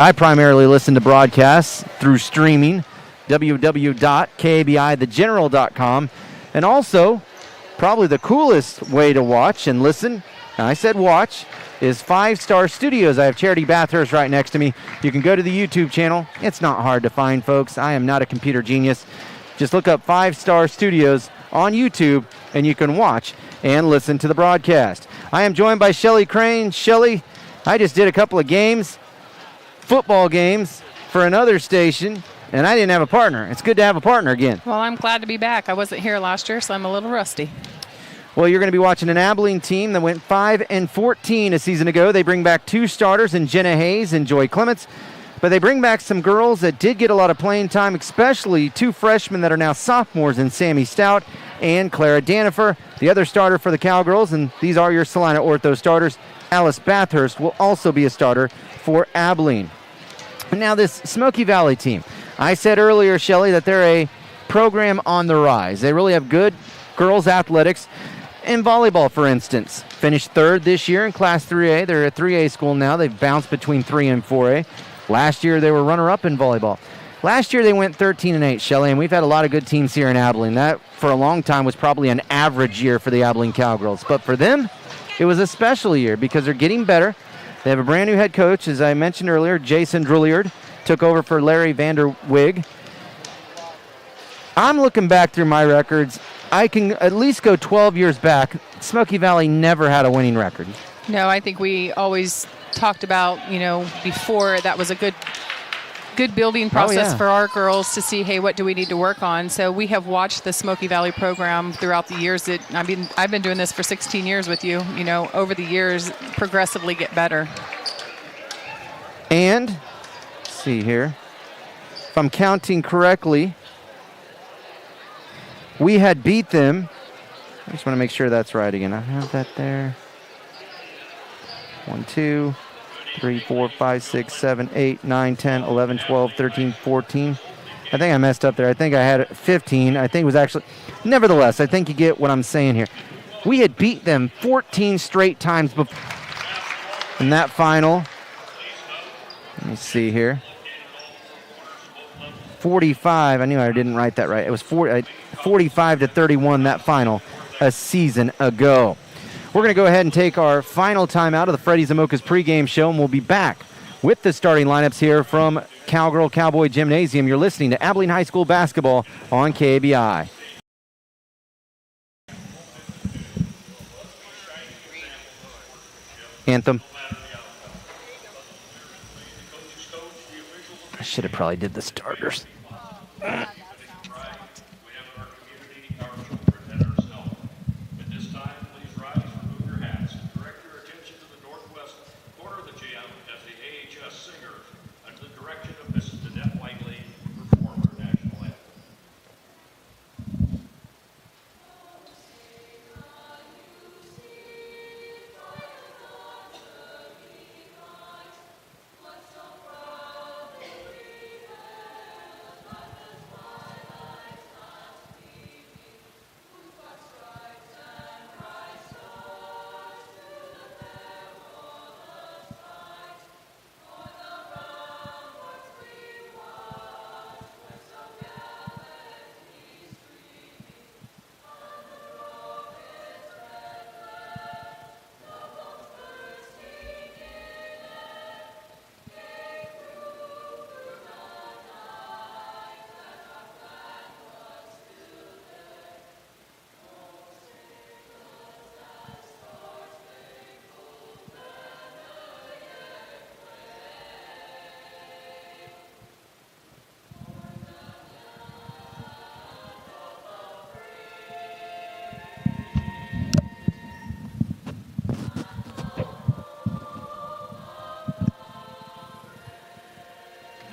I primarily listen to broadcasts through streaming, www.kbithegeneral.com, and also probably the coolest way to watch and listen, and I said watch, is 5 Star Studios. I have Charity Bathurst right next to me. You can go to the YouTube channel. It's not hard to find, folks. I am not a computer genius. Just look up 5 Star Studios on YouTube, and you can watch and listen to the broadcast. I am joined by Shelly Crane. Shelly, I just did a couple of games, football games, for another station, and I didn't have a partner. It's good to have a partner again. Well, I'm glad to be back. I wasn't here last year, so I'm a little rusty. Well, you're going to be watching an Abilene team that went 5-14 a season ago. They bring back 2 starters in Jenna Hayes and Joy Clements, but they bring back some girls that did get a lot of playing time, especially 2 freshmen that are now sophomores in Sammy Stout and Clara Danifer, the other starter for the Cowgirls, and these are your Salina Ortho starters. Alice Bathurst will also be a starter for Abilene. And now this Smoky Valley team. I said earlier, Shelly, that they're a program on the rise. They really have good girls athletics. In volleyball, for instance, finished 3rd this year in Class 3A. They're a 3A school now. They've bounced between 3 and 4A. Last year, they were runner-up in volleyball. Last year, they went 13-8, Shelly, and we've had a lot of good teams here in Abilene. That, for a long time, was probably an average year for the Abilene Cowgirls. But for them, it was a special year because they're getting better. They have a brand-new head coach, as I mentioned earlier. Jason Drouillard took over for Larry Vanderwig. I'm looking back through my records. I can at least go 12 years back. Smoky Valley never had a winning record. No, I think we always talked about, before that was a good building process for our girls to see, hey, what do we need to work on? So we have watched the Smoky Valley program throughout the years. I've been doing this for 16 years with you, over the years, progressively get better. And, let's see here, if I'm counting correctly, we had beat them. I just want to make sure that's right again. I have that there. 1, 2, 3, 4, 5, 6, 7, 8, 9, 10, 11, 12, 13, 14. I think I messed up there. I think I had 15. I think it was actually... Nevertheless, I think you get what I'm saying here. We had beat them 14 straight times before in that final. Let me see here. 45. I knew I didn't write that right. It was 45-31 that final a season ago. We're going to go ahead and take our final time out of the Freddie Zamoka's pregame show, and we'll be back with the starting lineups here from Cowgirl Cowboy Gymnasium. You're listening to Abilene High School basketball on KBI. Anthem. I should have probably did the starters.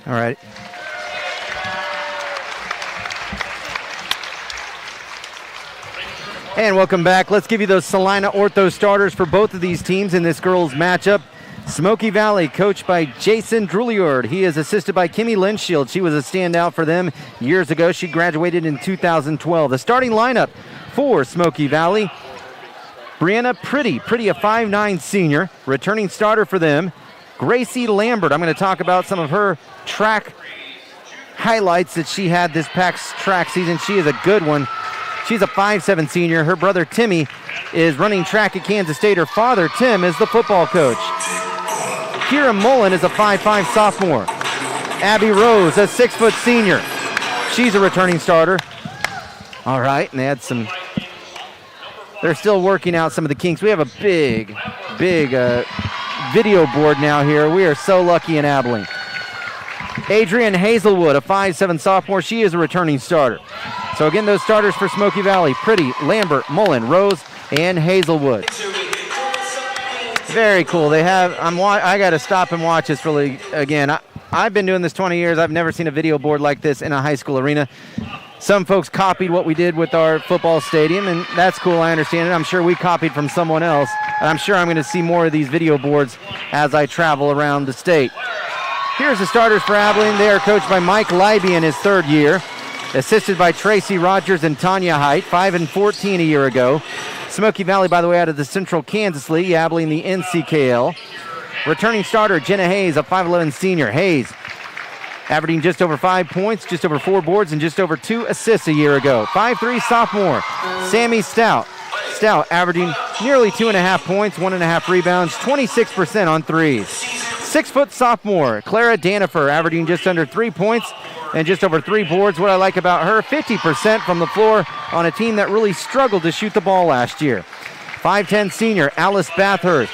All right. And welcome back. Let's give you those Salina Ortho starters for both of these teams in this girls' matchup. Smoky Valley, coached by Jason Drouillard. He is assisted by Kimmy Linshield. She was a standout for them years ago. She graduated in 2012. The starting lineup for Smoky Valley: Brianna Pretty a 5'9" senior, returning starter for them. Gracie Lambert. I'm going to talk about some of her track highlights that she had this past track season. She is a good one. She's a 5'7" senior. Her brother Timmy is running track at Kansas State. Her father, Tim, is the football coach. Kira Mullen is a 5'5" sophomore. Abby Rose, a 6' senior. She's a returning starter. All right, and they're still working out some of the kinks. We have a big video board now here. We are so lucky in Abilene. Adrian Hazelwood, a 5'7" sophomore. She is a returning starter. So again, those starters for Smoky Valley: Pretty, Lambert, Mullen, Rose, and Hazelwood. Very cool. I got to stop and watch this really again. I've been doing this 20 years. I've never seen a video board like this in a high school arena. Some folks copied what we did with our football stadium, and that's cool. I understand it. I'm sure we copied from someone else, and I'm sure I'm going to see more of these video boards as I travel around the state. Here's the starters for Abilene. They are coached by Mike Leiby in his third year, assisted by Tracy Rogers and Tanya Height, 5-14 a year ago. Smoky Valley, by the way, out of the Central Kansas League, Abilene the NCKL. Returning starter Jenna Hayes, a 5'11" senior. Hayes averaging just over 5 points, just over 4 boards, and just over 2 assists a year ago. 5'3" sophomore Sammy Stout. Stout averaging nearly 2.5 points, 1.5 rebounds, 26% on threes. 6' sophomore Clara Danifer, averaging just under 3 points and just over 3 boards. What I like about her, 50% from the floor on a team that really struggled to shoot the ball last year. 5'10" senior Alice Bathurst.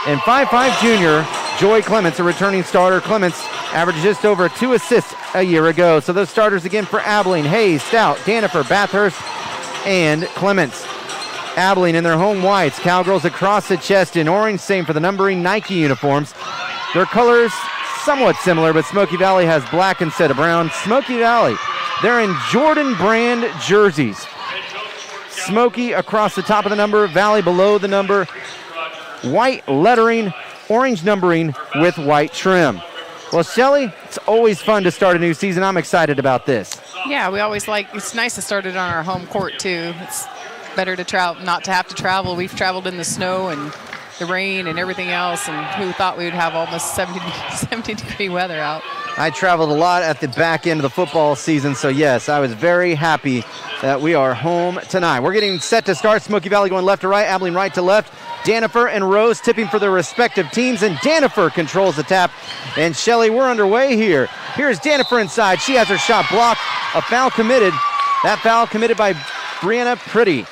And 5'5" junior Joy Clements, a returning starter. Clements averaged just over 2 assists a year ago. So those starters again for Abilene: Hayes, Stout, Danifer, Bathurst, and Clements. Abilene in their home whites, cowgirls across the chest in orange, same for the numbering, Nike uniforms. Their colors somewhat similar, but Smoky Valley has black instead of brown. Smoky Valley, they're in Jordan brand jerseys. Smoky across the top of the number, Valley below the number. White lettering, orange numbering with white trim. Well, Shelly, it's always fun to start a new season. I'm excited about this. Yeah, we always it's nice to start it on our home court, too. It's better to not to have to travel. We've traveled in the snow and the rain and everything else, and who thought we would have almost 70-degree weather out. I traveled a lot at the back end of the football season, so yes, I was very happy that we are home tonight. We're getting set to start. Smoky Valley going left to right, Abilene right to left. Danifer and Rose tipping for their respective teams, and Danifer controls the tap. And Shelly, we're underway here. Here's Danifer inside. She has her shot blocked. A foul committed. That foul committed by Brianna Pretty.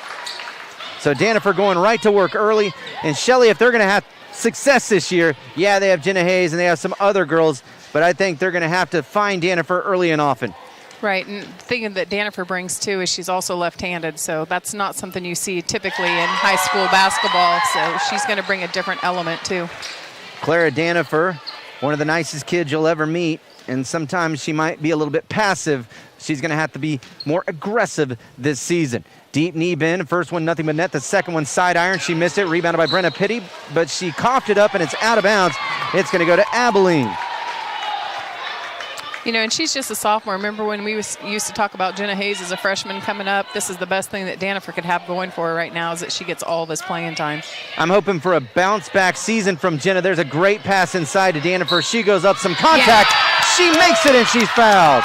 So Danifer going right to work early. And Shelly, if they're going to have success this year, yeah, they have Jenna Hayes and they have some other girls, but I think they're going to have to find Danifer early and often. Right, and the thing that Danifer brings, too, is she's also left-handed, so that's not something you see typically in high school basketball, so she's going to bring a different element, too. Clara Danifer, one of the nicest kids you'll ever meet, and sometimes she might be a little bit passive. She's going to have to be more aggressive this season. Deep knee bend, first one nothing but net, the second one side iron. She missed it, rebounded by Brenna Pitty, but she coughed it up, and it's out of bounds. It's going to go to Abilene. You know, and she's just a sophomore. Remember when we used to talk about Jenna Hayes as a freshman coming up? This is the best thing that Danifer could have going for her right now, is that she gets all this playing time. I'm hoping for a bounce-back season from Jenna. There's a great pass inside to Danifer. She goes up, some contact. Yeah. She makes it, and she's fouled.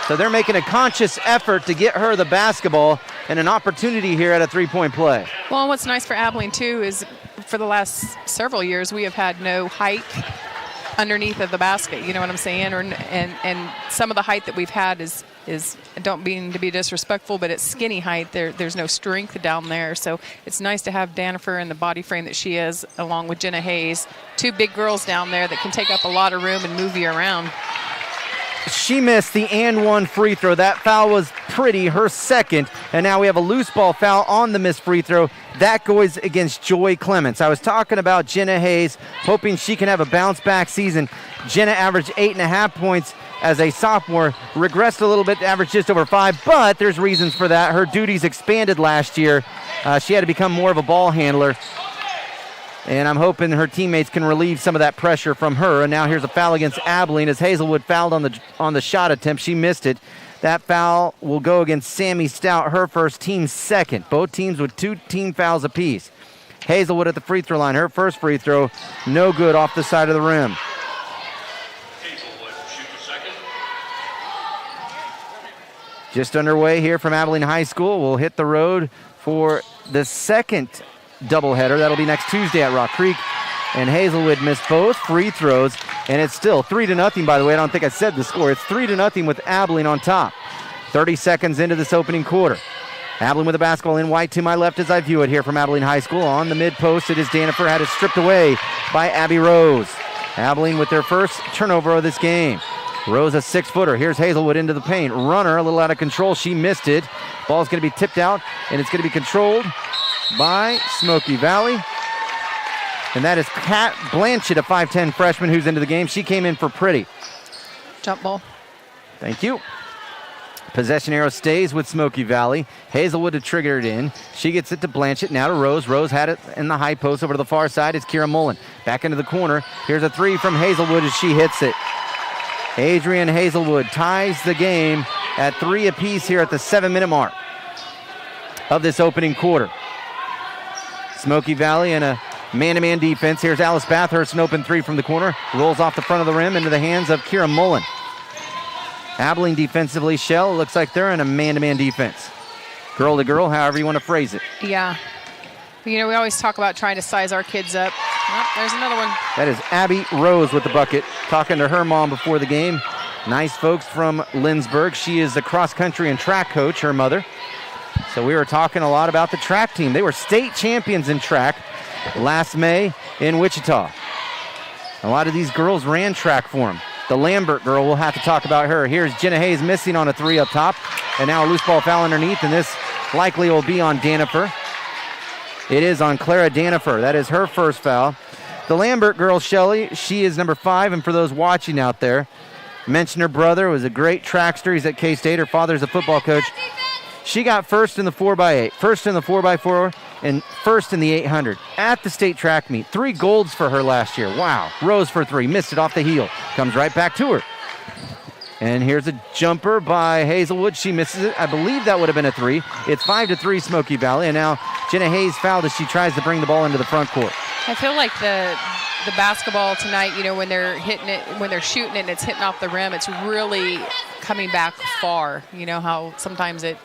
So they're making a conscious effort to get her the basketball and an opportunity here at a three-point play. Well, what's nice for Abilene, too, is for the last several years, we have had no height underneath of the basket, you know what I'm saying? And some of the height that we've had is don't mean to be disrespectful, but it's skinny height. There's no strength down there. So it's nice to have Danifer in the body frame that she is, along with Jenna Hayes. Two big girls down there that can take up a lot of room and move you around. She missed the and one free throw. That foul was Pretty, her second. And now we have a loose ball foul on the missed free throw. That goes against Joy Clements. I was talking about Jenna Hayes, hoping she can have a bounce-back season. Jenna averaged 8.5 points as a sophomore, regressed a little bit, averaged just over 5, but there's reasons for that. Her duties expanded last year. She had to become more of a ball handler. And I'm hoping her teammates can relieve some of that pressure from her. And now here's a foul against Abilene as Hazelwood fouled on the shot attempt. She missed it. That foul will go against Sammy Stout, her first, team second. Both teams with 2 team fouls apiece. Hazelwood at the free throw line. Her first free throw, no good, off the side of the rim. Just underway here from Abilene High School. We'll hit the road for the second doubleheader. That'll be next Tuesday at Rock Creek. And Hazelwood missed both free throws, and it's still 3-0, by the way. I don't think I said the score. It's 3-0 with Abilene on top. 30 seconds into this opening quarter. Abilene with the basketball in white to my left as I view it here from Abilene High School. On the mid-post, it is Danifer, had it stripped away by Abby Rose. Abilene with their first turnover of this game. Rose, a 6-footer. Here's Hazelwood into the paint. Runner, a little out of control. She missed it. Ball's going to be tipped out, and it's going to be controlled by Smoky Valley. And that is Kat Blanchett, a 5'10 freshman who's into the game. She came in for Pretty. Jump ball. Thank you. Possession arrow stays with Smoky Valley. Hazelwood to trigger it in. She gets it to Blanchett, now to Rose. Rose had it in the high post. Over to the far side is Kira Mullen. Back into the corner. Here's a three from Hazelwood as she hits it. Adrian Hazelwood ties the game at 3 apiece here at the 7-minute mark of this opening quarter. Smoky Valley in a man-to-man defense. Here's Alice Bathurst, an open three from the corner. Rolls off the front of the rim into the hands of Kira Mullen. Abilene defensively, Shell, it looks like they're in a man-to-man defense. Girl to girl, however you want to phrase it. Yeah. You know, we always talk about trying to size our kids up. Oh, there's another one. That is Abby Rose with the bucket, talking to her mom before the game. Nice folks from Lindsborg. She is the cross-country and track coach, her mother. So we were talking a lot about the track team. They were state champions in track last May in Wichita. A lot of these girls ran track for them. The Lambert girl, we'll have to talk about her. Here's Jenna Hayes missing on a three up top. And now a loose ball foul underneath, and this likely will be on Danifer. It is on Clara Danifer. That is her first foul. The Lambert girl, Shelly, she is number 5. And for those watching out there, mention her brother was a great trackster. He's at K-State. Her father's a football coach. She got first in the 4x8, first in the 4x4, and first in the 800 at the state track meet. 3 golds for her last year. Wow. Rose for 3. Missed it off the heel. Comes right back to her. And here's a jumper by Hazelwood. She misses it. I believe that would have been a 3. It's 5-3 Smoky Valley. And now Jenna Hayes fouled as she tries to bring the ball into the front court. I feel like the basketball tonight, you know, when they're hitting it, when they're shooting it and it's hitting off the rim, it's really coming back far. You know how sometimes it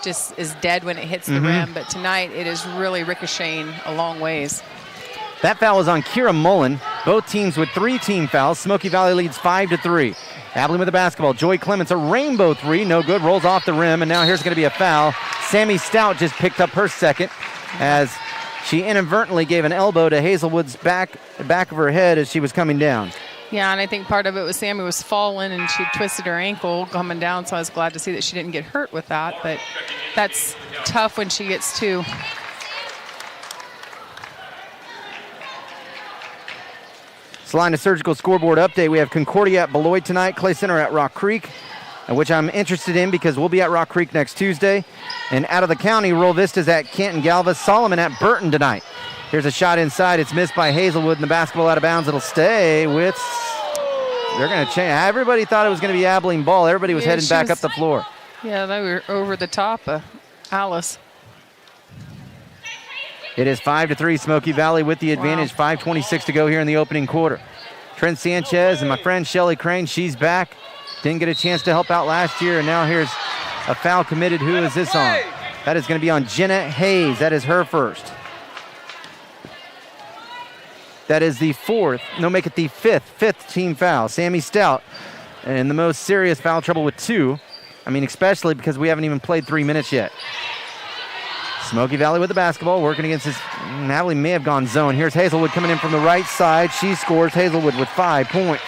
just is dead when it hits the rim, but tonight it is really ricocheting a long ways. That foul is on Kira Mullen. Both teams with 3 team fouls. Smoky Valley leads 5-3. Abilene with the basketball. Joy Clements, a rainbow 3, no good, rolls off the rim, and now here's going to be a foul. Sammy Stout just picked up her second as she inadvertently gave an elbow to Hazelwood's back of her head as she was coming down. Yeah, and I think part of it was Sammy was falling and she twisted her ankle coming down, so I was glad to see that she didn't get hurt with that, but that's tough when she gets 2. Salina Surgical scoreboard update. We have Concordia at Beloit tonight, Clay Center at Rock Creek, which I'm interested in because we'll be at Rock Creek next Tuesday. And out of the county, Rural Vista's at Canton Galva, Solomon at Burton tonight. Here's a shot inside. It's missed by Hazelwood, and the basketball out of bounds. It'll stay with... They're going to change. Everybody thought it was going to be Abilene ball. Everybody was heading back up the floor. Yeah, they were over the top of Alice. It is 5-3 Smoky Valley with the advantage. 5:26 to go here in the opening quarter. Trent Sanchez and my friend Shelly Crane, she's back. Didn't get a chance to help out last year, and now here's a foul committed. Who is this on? That is going to be on Jenna Hayes. That is her first. That is the 4th, no, make it the 5th team foul. Sammy Stout in the most serious foul trouble with 2. I mean, especially because we haven't even played 3 minutes yet. Smoky Valley with the basketball, working against this. Abilene may have gone zone. Here's Hazelwood coming in from the right side. She scores. Hazelwood with 5 points.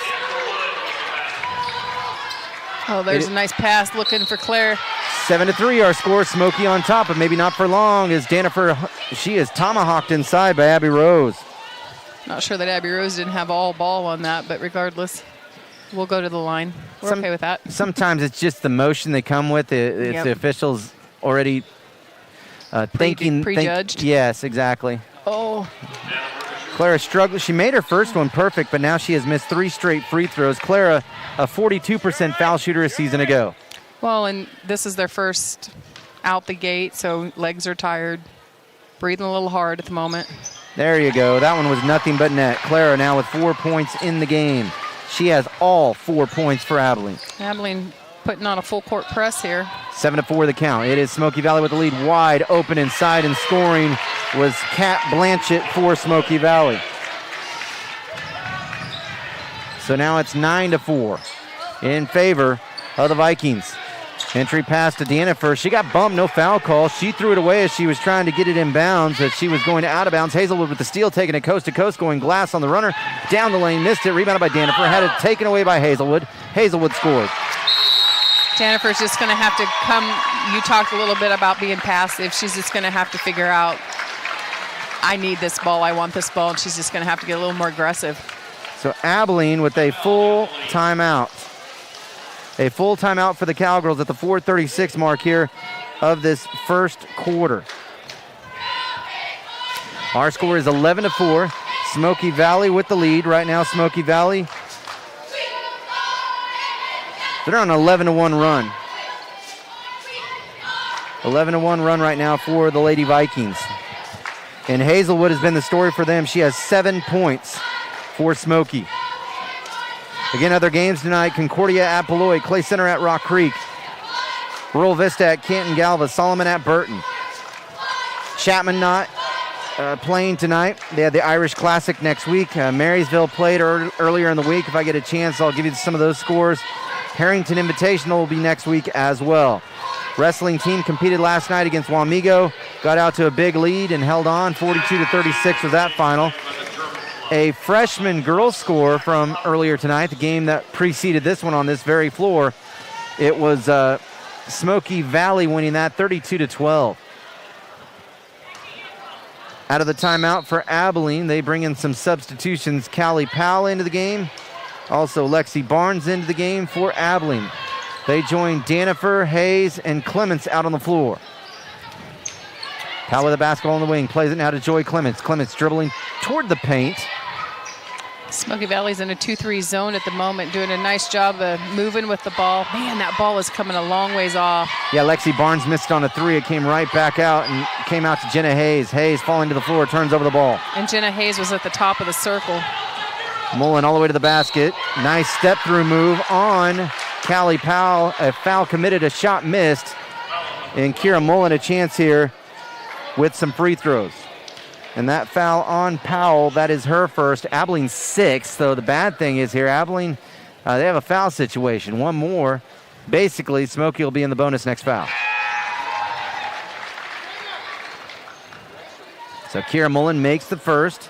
Oh, there's a nice pass looking for Claire. 7-3 our score. Smoky on top, but maybe not for long as Danifer, she is tomahawked inside by Abby Rose. Not sure that Abby Rose didn't have all ball on that, but regardless, we'll go to the line. We're okay with that. Sometimes it's just the motion they come with. It's the officials already thinking. Prejudged? Yes, exactly. Oh. Clara struggled. She made her first one perfect, but now she has missed 3 straight free throws. Clara, a 42% foul shooter a season ago. Well, and this is their first out the gate, so legs are tired. Breathing a little hard at the moment. There you go. That one was nothing but net. Clara now with 4 points in the game. She has all 4 points for Abilene. Abilene putting on a full court press here. 7-4 the count. It is Smoky Valley with the lead, wide open inside, and scoring was Kat Blanchett for Smoky Valley. So now it's 9-4 in favor of the Vikings. Entry pass to Deanna first. She got bumped, no foul call. She threw it away as she was trying to get it in bounds, as she was going out of bounds. Hazelwood with the steal, taking it coast to coast, going glass on the runner. Down the lane, missed it, rebounded by Danifer. Had it taken away by Hazelwood. Hazelwood scored. Jennifer's just going to have to come. You talked a little bit about being passive. She's just going to have to figure out, I need this ball, I want this ball, and she's just going to have to get a little more aggressive. So Abilene with a full timeout. A full timeout for the Cowgirls at the 4:36 mark here of this first quarter. Our score is 11-4. Smoky Valley with the lead. Right now, Smoky Valley, they're on an 11-1 run. 11-1 run right now for the Lady Vikings. And Hazelwood has been the story for them. She has 7 points for Smoky. Again, other games tonight: Concordia at Beloit, Clay Center at Rock Creek, Rural Vista at Canton Galva, Solomon at Burton. Chapman not playing tonight. They had the Irish Classic next week. Marysville played earlier in the week. If I get a chance, I'll give you some of those scores. Harrington Invitational will be next week as well. Wrestling team competed last night against Wamego, got out to a big lead and held on. 42-36 was that final. A freshman girls score from earlier tonight, the game that preceded this one on this very floor. It was Smoky Valley winning that 32-12. Out of the timeout for Abilene, they bring in some substitutions. Callie Powell into the game. Also Lexi Barnes into the game for Abilene. They join Danifer, Hayes, and Clements out on the floor. Powell with the basketball in the wing, plays it now to Joy Clements. Clements dribbling toward the paint. Smoky Valley's in a 2-3 zone at the moment, doing a nice job of moving with the ball. Man, that ball is coming a long ways off. Yeah, Lexi Barnes missed on a three. It came right back out and came out to Jenna Hayes. Hayes falling to the floor, turns over the ball. And Jenna Hayes was at the top of the circle. Mullen all the way to the basket. Nice step-through move on Callie Powell. A foul committed, a shot missed. And Kira Mullen a chance here with some free throws. And that foul on Powell, that is her first. Abilene 6, though the bad thing is here, Abilene, they have a foul situation. One more. Basically, Smoky will be in the bonus next foul. So Kira Mullen makes the first.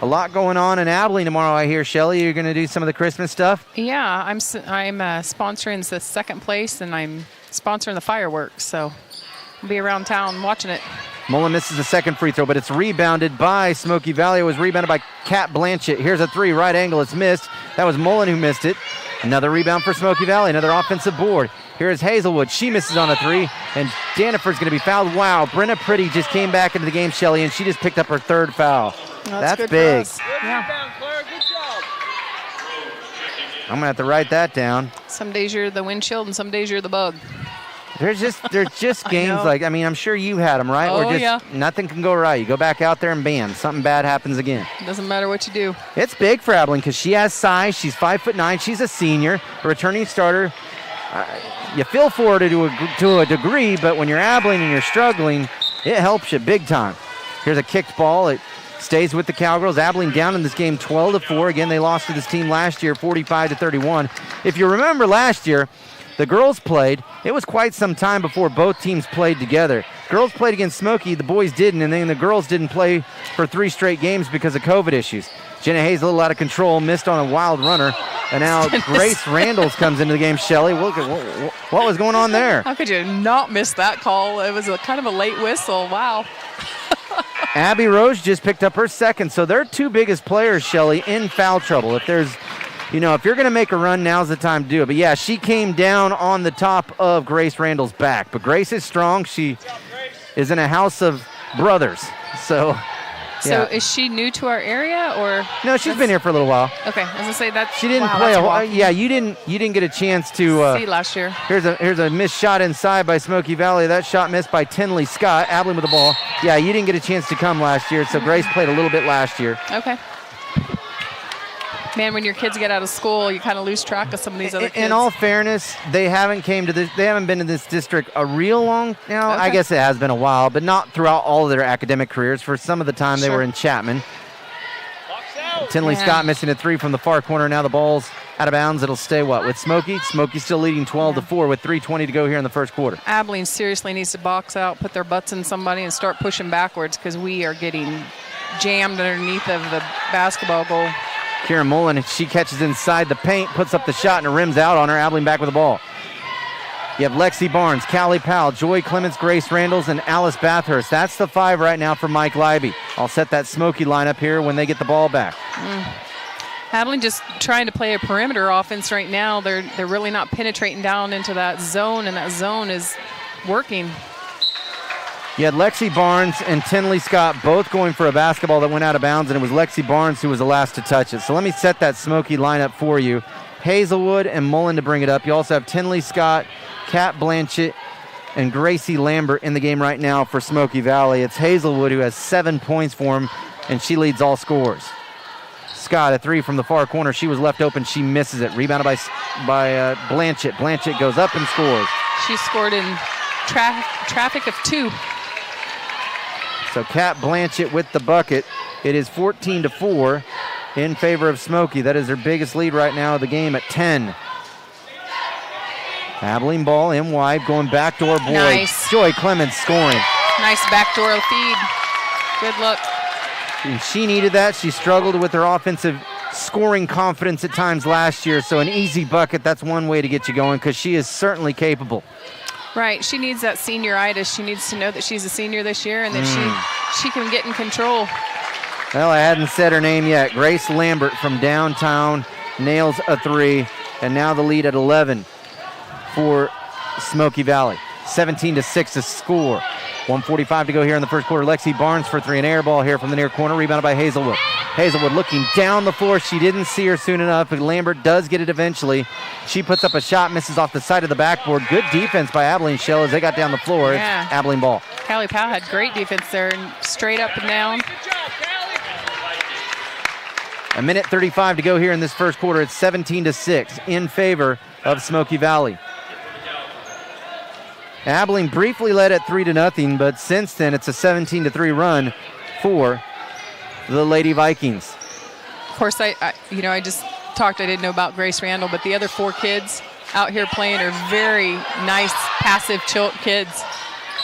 A lot going on in Abilene tomorrow, I hear. Shelly, you're going to do some of the Christmas stuff? Yeah, I'm sponsoring the second place, and I'm sponsoring the fireworks, so I'll be around town watching it. Mullen misses the second free throw, but it's rebounded by Smoky Valley. It was rebounded by Kat Blanchett. Here's a three, right angle, it's missed. That was Mullen who missed it. Another rebound for Smoky Valley, another offensive board. Here's Hazelwood. She misses on a three, and Danifer's going to be fouled. Wow, Brenna Pretty just came back into the game, Shelly, and she just picked up her third foul. That's big. Yeah. Good job. I'm going to have to write that down. Some days you're the windshield, and some days you're the bug. There's just games like, I'm sure you had them, right? Oh, Where just yeah. nothing can go right. You go back out there and bam, something bad happens again. Doesn't matter what you do. It's big for Abilene because she has size. She's 5'9". She's a senior, a returning starter. You feel for her to a degree, but when you're Abilene and you're struggling, it helps you big time. Here's a kicked ball. It stays with the Cowgirls. Abilene down in this game 12-4. Again, they lost to this team last year 45-31. If you remember last year, the girls played. It was quite some time before both teams played together. Girls played against Smoky, the boys didn't, and then the girls didn't play for 3 straight games because of COVID issues. Jenna Hayes a little out of control, missed on a wild runner, and now Grace Randalls comes into the game. Shelly, look at what was going on there? How could you not miss that call? It was kind of a late whistle. Wow. Abby Rose just picked up her second, so their 2 biggest players, Shelly, in foul trouble. If there's, if you're going to make a run, now's the time to do it. But, yeah, she came down on the top of Grace Randall's back. But Grace is strong. She is in a house of brothers. So So is she new to our area, or? No, she's been here for a little while. Okay, I was gonna say that. She didn't play a while. Yeah, you didn't get a chance to see last year. Here's a missed shot inside by Smoky Valley. That shot missed by Tinley Scott. Abilene with the ball. Yeah, you didn't get a chance to come last year, so Grace played a little bit last year. Okay. Man, when your kids get out of school, you kind of lose track of some of these other kids. In all fairness, they haven't been in this district a real long now. Okay. I guess it has been a while, but not throughout all of their academic careers. For some of the time, they were in Chapman. Tinley Scott missing a three from the far corner. Now the ball's out of bounds. It'll stay with Smoky? Smoky's still leading 12-4 with 3:20 to go here in the first quarter. Abilene seriously needs to box out, put their butts in somebody, and start pushing backwards because we are getting jammed underneath of the basketball goal. Kieran Mullen, she catches inside the paint, puts up the shot, and it rims out on her. Abilene back with the ball. You have Lexi Barnes, Callie Powell, Joy Clements, Grace Randalls, and Alice Bathurst. That's the five right now for Mike Leiby. I'll set that Smoky lineup here when they get the ball back. Abilene just trying to play a perimeter offense right now. They're really not penetrating down into that zone, and that zone is working. You had Lexi Barnes and Tinley Scott both going for a basketball that went out of bounds, and it was Lexi Barnes who was the last to touch it. So let me set that Smoky lineup for you. Hazelwood and Mullen to bring it up. You also have Tinley Scott, Kat Blanchett, and Gracie Lambert in the game right now for Smoky Valley. It's Hazelwood who has 7 points for him, and she leads all scores. Scott, a three from the far corner. She was left open. She misses it. Rebounded by Blanchett. Blanchett goes up and scores. She scored in traffic of two. So Kat Blanchett with the bucket. It is 14-4 in favor of Smoky. That is their biggest lead right now of the game at 10. Abilene ball in wide, going backdoor boy. Nice. Joy Clements scoring. Nice backdoor feed. Good look. And she needed that. She struggled with her offensive scoring confidence at times last year. So an easy bucket, that's one way to get you going because she is certainly capable. Right. She needs that senioritis. She needs to know that she's a senior this year and that she can get in control. Well, I hadn't said her name yet. Grace Lambert from downtown nails a three. And now the lead at 11 for Smoky Valley. 17-6 to score. 1:45 to go here in the first quarter. Lexi Barnes for three. An air ball here from the near corner. Rebounded by Hazelwood. Hazelwood looking down the floor. She didn't see her soon enough, but Lambert does get it eventually. She puts up a shot, misses off the side of the backboard. Good defense by Abilene Shell as they got down the floor. Yeah. It's Abilene ball. Callie Powell had great defense there and straight up and down. A minute 35 to go here in this first quarter. It's 17-6 in favor of Smoky Valley. Abilene briefly led at 3-0, but since then it's a 17-3 run for the Lady Vikings. Of course, I just talked, I didn't know about Grace Randall, but the other four kids out here playing are very nice, passive, chill kids.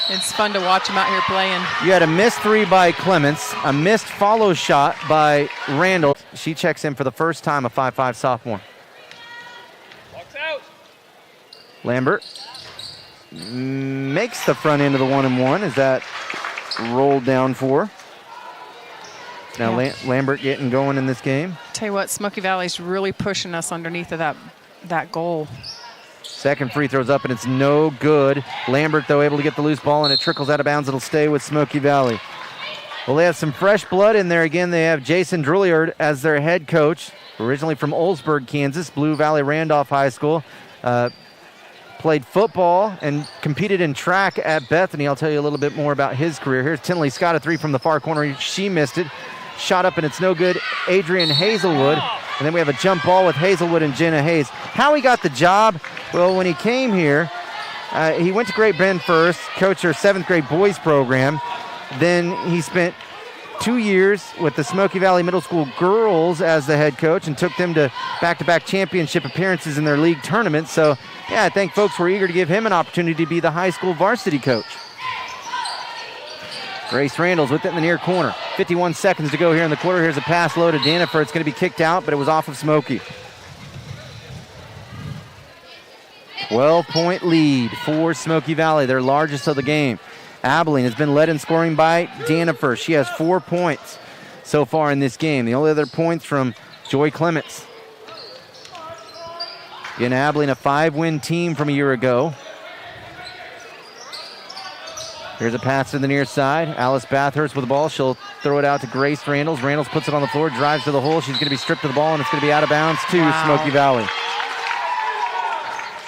It's fun to watch them out here playing. You had a missed three by Clements, a missed follow shot by Randall. She checks in for the first time, a 5'5" sophomore. Box out. Lambert makes the front end of the 1-and-1 as that rolled down for. Now Lambert getting going in this game. Tell you what, Smoky Valley's really pushing us underneath of that goal. Second free throw's up and it's no good. Lambert though able to get the loose ball and it trickles out of bounds. It'll stay with Smoky Valley. Well, they have some fresh blood in there again. They have Jason Drouillard as their head coach, originally from Oldsburg, Kansas, Blue Valley Randolph High School. Played football and competed in track at Bethany. I'll tell you a little bit more about his career. Here's Tinley Scott, a three from the far corner. She missed it. Shot up and it's no good. Adrian Hazelwood. And then we have a jump ball with Hazelwood and Jenna Hayes. How he got the job? Well, when he came here, he went to Great Bend first, coached her 7th grade boys program. Then he spent 2 years with the Smoky Valley Middle School girls as the head coach and took them to back-to-back championship appearances in their league tournament. So, yeah, I think folks were eager to give him an opportunity to be the high school varsity coach. Grace Randalls with it in the near corner. 51 seconds to go here in the quarter. Here's a pass low to Danifer. It's going to be kicked out, but it was off of Smoky. 12-point lead for Smoky Valley, their largest of the game. Abilene has been led in scoring by Danifer. She has 4 points so far in this game. The only other points from Joy Clements. Again, Abilene, a 5-win team from a year ago. Here's a pass to the near side. Alice Bathurst with the ball. She'll throw it out to Grace Randalls. Randalls puts it on the floor, drives to the hole. She's going to be stripped of the ball, and it's going to be out of bounds to Smoky Valley.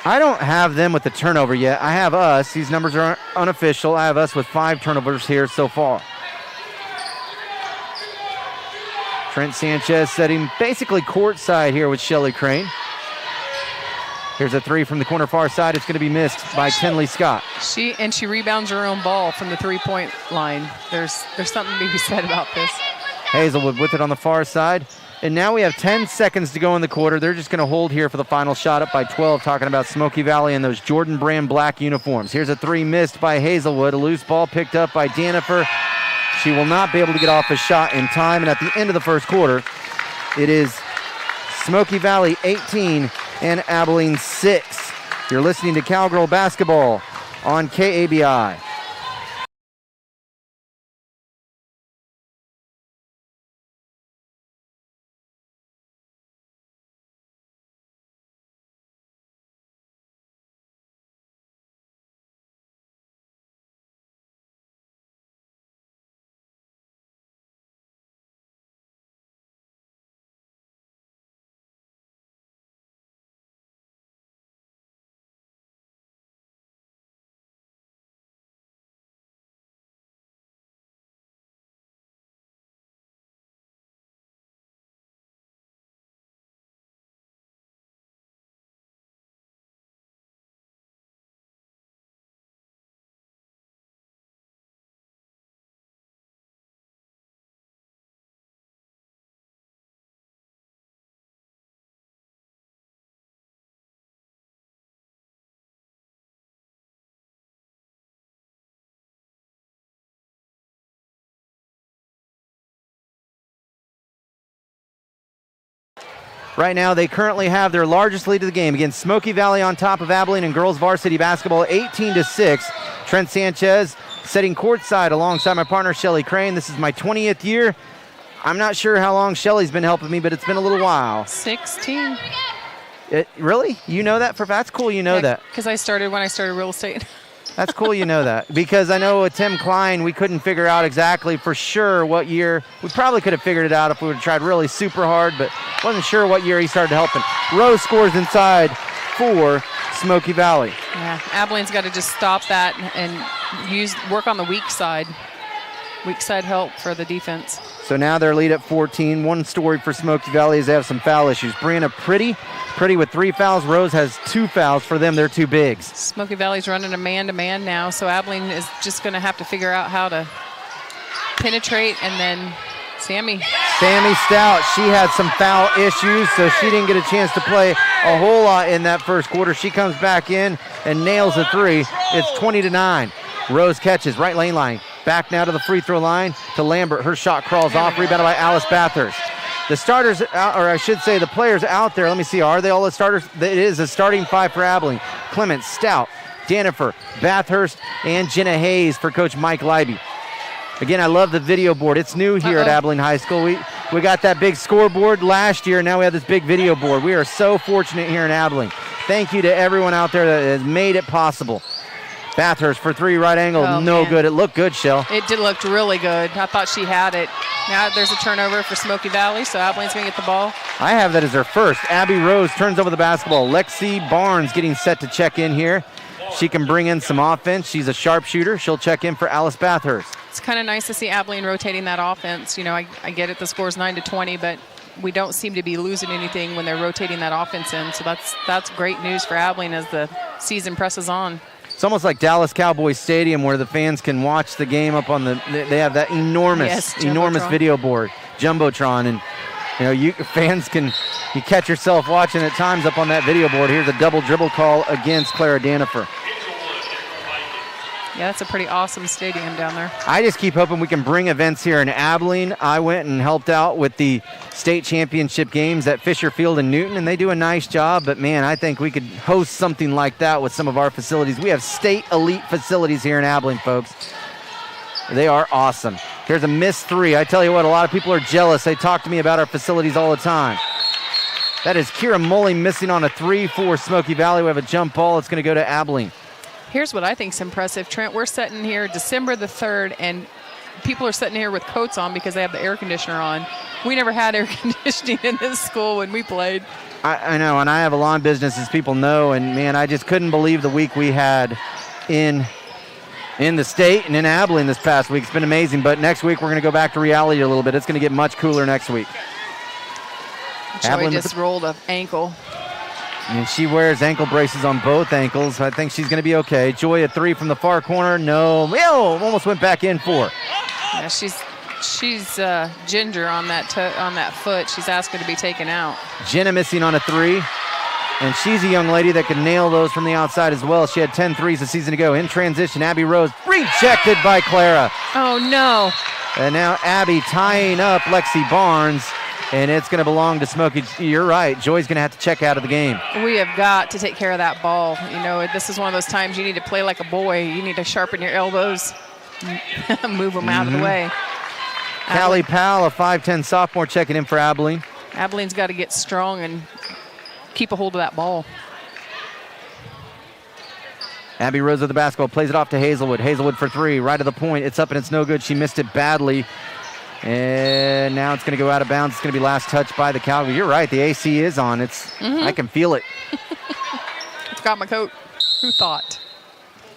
I don't have them with the turnover yet. I have us. These numbers are unofficial. I have us with 5 turnovers here so far. Trent Sanchez setting basically courtside here with Shelly Crane. Here's a 3 from the corner far side. It's going to be missed by Tenley Scott. She rebounds her own ball from the 3-point line. There's something to be said about this. Hazelwood with it on the far side. And now we have 10 seconds to go in the quarter. They're just going to hold here for the final shot, up by 12, talking about Smoky Valley and those Jordan Brand black uniforms. Here's a 3 missed by Hazelwood. A loose ball picked up by Danifer. She will not be able to get off a shot in time. And at the end of the first quarter, it is Smoky Valley 18 and Abilene 6. You're listening to Cowgirl Basketball on KABI. Right now, they currently have their largest lead of the game against Smoky Valley on top of Abilene and girls varsity basketball, 18-6. Trent Sanchez setting courtside alongside my partner, Shelly Crane. This is my 20th year. I'm not sure how long Shelly's been helping me, but it's been a little while. 16. Really? You know that? That's cool you know that. Because I started when I started real estate. That's cool you know that. Because I know with Tim Klein, we couldn't figure out exactly for sure what year. We probably could have figured it out if we would have tried really super hard, but wasn't sure what year he started helping. Rose scores inside for Smoky Valley. Yeah, Abilene's got to just stop that and work on the weak side. Weak side help for the defense. So now their lead at 14. One story for Smoky Valley is they have some foul issues. Brianna Pretty with 3 fouls. Rose has 2 fouls. For them, they're 2 bigs. Smoky Valley's running a man-to-man now, so Abilene is just going to have to figure out how to penetrate. And then Sammy Stout, she had some foul issues, so she didn't get a chance to play a whole lot in that first quarter. She comes back in and nails a 3. It's 20-9. Rose catches, right lane line. Back now to the free throw line to Lambert. Her shot crawls off, rebounded by Alice Bathurst. The starters, or I should say the players out there, let me see, are they all the starters? It is a starting 5 for Abilene. Clements, Stout, Danifer, Bathurst, and Jenna Hayes for Coach Mike Leiby. Again, I love the video board. It's new here at Abilene High School. We got that big scoreboard last year. Now we have this big video board. We are so fortunate here in Abilene. Thank you to everyone out there that has made it possible. Bathurst for 3, right angle, good. It looked good, Shell. It did look really good. I thought she had it. Now there's a turnover for Smoky Valley, so Abilene's going to get the ball. I have that as her first. Abby Rose turns over the basketball. Lexi Barnes getting set to check in here. She can bring in some offense. She's a sharpshooter. She'll check in for Alice Bathurst. It's kind of nice to see Abilene rotating that offense. You know, I get it, the score's 9-20, but we don't seem to be losing anything when they're rotating that offense in. So that's great news for Abilene as the season presses on. It's almost like Dallas Cowboys Stadium where the fans can watch the game up on they have that enormous video board, Jumbotron, and you fans can catch yourself watching at times up on that video board. Here's a double dribble call against Clara Danifer. Yeah, that's a pretty awesome stadium down there. I just keep hoping we can bring events here in Abilene. I went and helped out with the state championship games at Fisher Field in Newton, and they do a nice job. But, man, I think we could host something like that with some of our facilities. We have state elite facilities here in Abilene, folks. They are awesome. Here's a missed 3. I tell you what, a lot of people are jealous. They talk to me about our facilities all the time. That is Kira Mully missing on a 3 for Smoky Valley. We have a jump ball. It's going to go to Abilene. Here's what I think is impressive, Trent. We're sitting here December the 3rd, and people are sitting here with coats on because they have the air conditioner on. We never had air conditioning in this school when we played. I know, and I have a lawn business, as people know, and, man, I just couldn't believe the week we had in the state and in Abilene this past week. It's been amazing, but next week we're going to go back to reality a little bit. It's going to get much cooler next week. Joy just rolled an ankle. And she wears ankle braces on both ankles. I think she's going to be okay. Joy a 3 from the far corner. No. Almost went back in 4. Yeah, she's ginger on that foot. She's asking to be taken out. Jenna missing on a 3. And she's a young lady that can nail those from the outside as well. She had 10 threes a season ago. In transition, Abby Rose rejected by Clara. Oh, no. And now Abby tying up Lexi Barnes. And it's going to belong to Smoky. You're right. Joy's going to have to check out of the game. We have got to take care of that ball. You know, this is one of those times you need to play like a boy. You need to sharpen your elbows, move them out of the way. Callie Powell, a 5'10 sophomore, checking in for Abilene. Abilene's got to get strong and keep a hold of that ball. Abby Rose with the basketball, plays it off to Hazelwood. Hazelwood for 3, right to the point. It's up and it's no good. She missed it badly. And now it's going to go out of bounds. It's going to be last touch by the Calgary. You're right. The AC is on. I can feel it. It's got my coat. Who thought?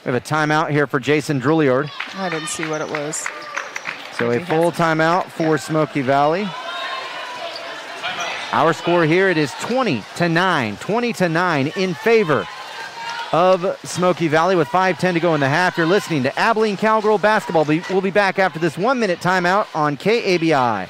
We have a timeout here for Jason Drouillard. I didn't see what it was. So a full timeout for Smoky Valley. Our score here, it is 20-9. 20-9 in favor of Smoky Valley with 5:10 to go in the half. You're listening to Abilene Cowgirl Basketball. We'll be back after this 1-minute timeout on KABI.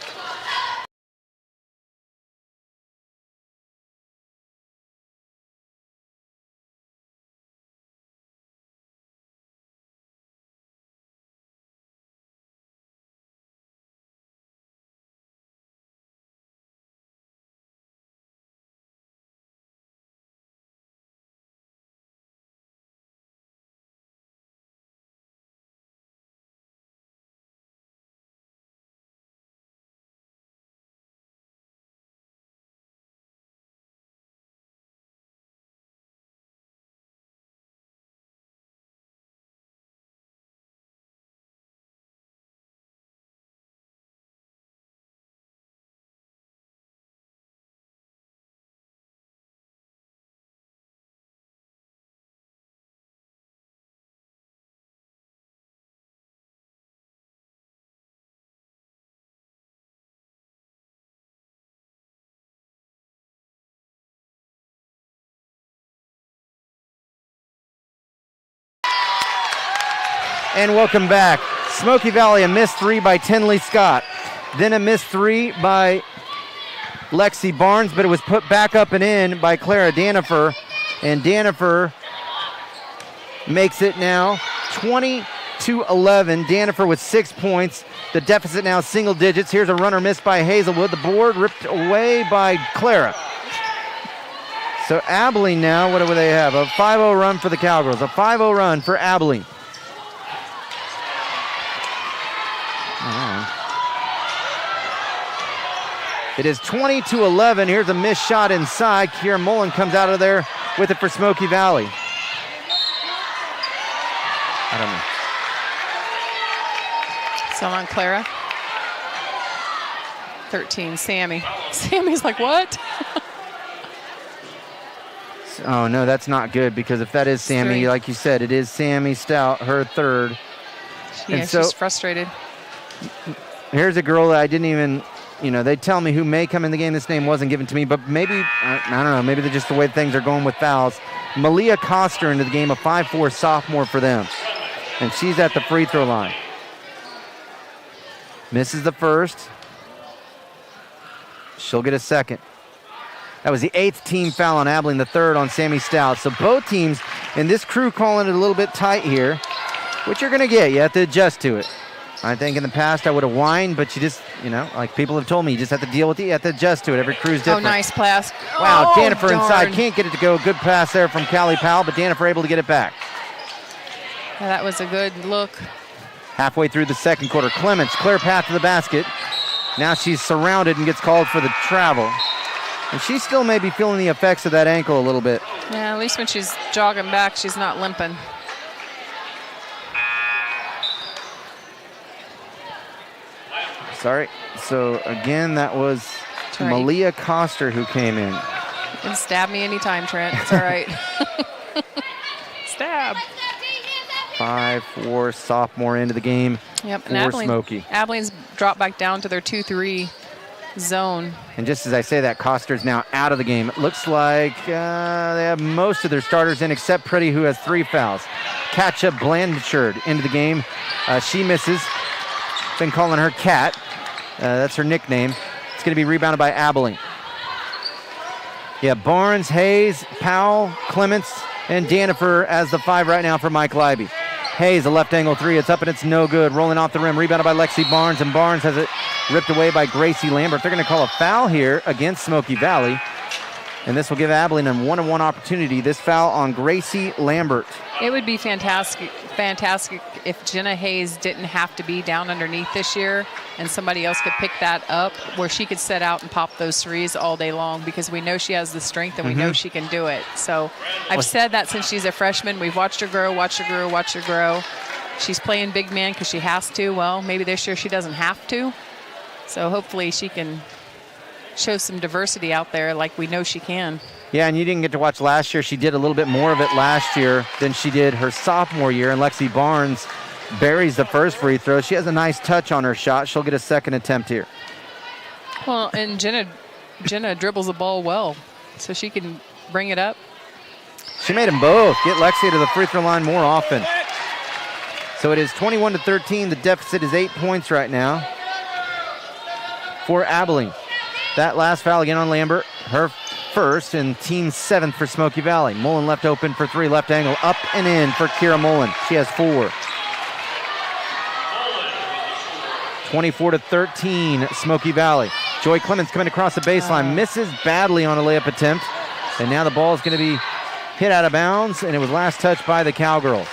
And welcome back. Smoky Valley, a missed 3 by Tinley Scott. Then a missed 3 by Lexi Barnes, but it was put back up and in by Clara Danifer. And Danifer makes it now 20-11. Danifer with 6 points. The deficit now single digits. Here's a runner missed by Hazelwood. The board ripped away by Clara. So Abilene now, what do they have? A 5-0 run for the Cowgirls. A 5-0 run for Abilene. It is 20-11. Here's a missed shot inside. Kiera Mullen comes out of there with it for Smoky Valley. I don't know. So on Clara. 13, Sammy. Sammy's like, what? Oh, no, that's not good, because if that is Sammy, like you said, it is Sammy Stout, her 3rd. Yeah, she's frustrated. Here's a girl that I didn't even, they tell me who may come in the game. This name wasn't given to me, but maybe, I don't know, maybe they're just the way things are going with fouls. Malia Koster into the game, a 5'4 sophomore for them. And she's at the free throw line. Misses the first. She'll get a second. That was the 8th team foul on Abilene, the 3rd on Sammy Stout. So both teams, and this crew calling it a little bit tight here, which you're going to get. You have to adjust to it. I think in the past I would have whined, but you just, like people have told me, you just have to deal with it. You have to adjust to it. Every crew's different. Oh, nice pass. Wow, Danifer darn. inside. Can't get it to go. Good pass there from Callie Powell, but Danifer able to get it back. Yeah, that was a good look. Halfway through the second quarter, Clements, clear path to the basket. Now she's surrounded and gets called for the travel. And she still may be feeling the effects of that ankle a little bit. Yeah, at least when she's jogging back, she's not limping. Sorry. So, again, that was right. Malia Coster who came in. You can stab me anytime, Trent. It's all right. Stab. 5'4", sophomore into the game. Yep, for and Smoky. Abilene's dropped back down to their 2-3 zone. And just as I say that, Coster's now out of the game. It looks like they have most of their starters in except Pretty, who has 3 fouls. Katja Blanchard into the game. She misses. Been calling her Cat. That's her nickname. It's going to be rebounded by Abilene. Yeah, Barnes, Hayes, Powell, Clements, and Danifer as the 5 right now for Mike Leiby. Hayes, a left angle 3. It's up and it's no good. Rolling off the rim. Rebounded by Lexi Barnes, and Barnes has it ripped away by Gracie Lambert. They're going to call a foul here against Smoky Valley. And this will give Abilene a 1-on-1 opportunity. This foul on Gracie Lambert. It would be fantastic if Jenna Hayes didn't have to be down underneath this year and somebody else could pick that up where she could set out and pop those threes all day long, because we know she has the strength and we know she can do it. So I've said that since she's a freshman. We've watched her grow, watched her grow. She's playing big man because she has to. Well, maybe this year she doesn't have to. So hopefully she can show some diversity out there like we know she can. Yeah, and you didn't get to watch last year. She did a little bit more of it last year than she did her sophomore year, and Lexi Barnes buries the first free throw. She has a nice touch on her shot. She'll get a second attempt here. Well, and Jenna dribbles the ball well, so she can bring it up. She made them both. Get Lexi to the free throw line more often. So it is 21-13. The deficit is 8 points right now for Abilene. That last foul again on Lambert, her first and team 7th for Smoky Valley. Mullen left open for 3, left angle, up and in for Kira Mullen. She has 4. 24-13, Smoky Valley. Joy Clements coming across the baseline, misses badly on a layup attempt, and now the ball is going to be hit out of bounds, and it was last touched by the Cowgirls.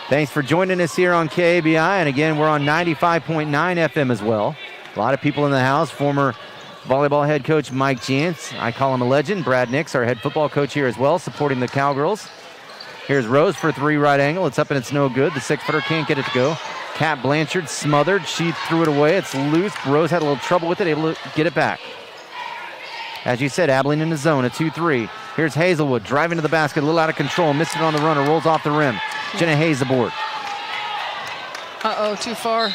Thanks for joining us here on KABI, and again, we're on 95.9 FM as well. A lot of people in the house. Former volleyball head coach Mike Jantz. I call him a legend. Brad Nix, our head football coach here as well, supporting the Cowgirls. Here's Rose for 3 right angle. It's up and it's no good. The 6-footer can't get it to go. Kat Blanchard smothered. She threw it away. It's loose. Rose had a little trouble with it, able to get it back. As you said, Abilene in the zone, a 2-3. Here's Hazelwood driving to the basket, a little out of control. Missed it on the runner, rolls off the rim. Jenna Hayes aboard. Too far.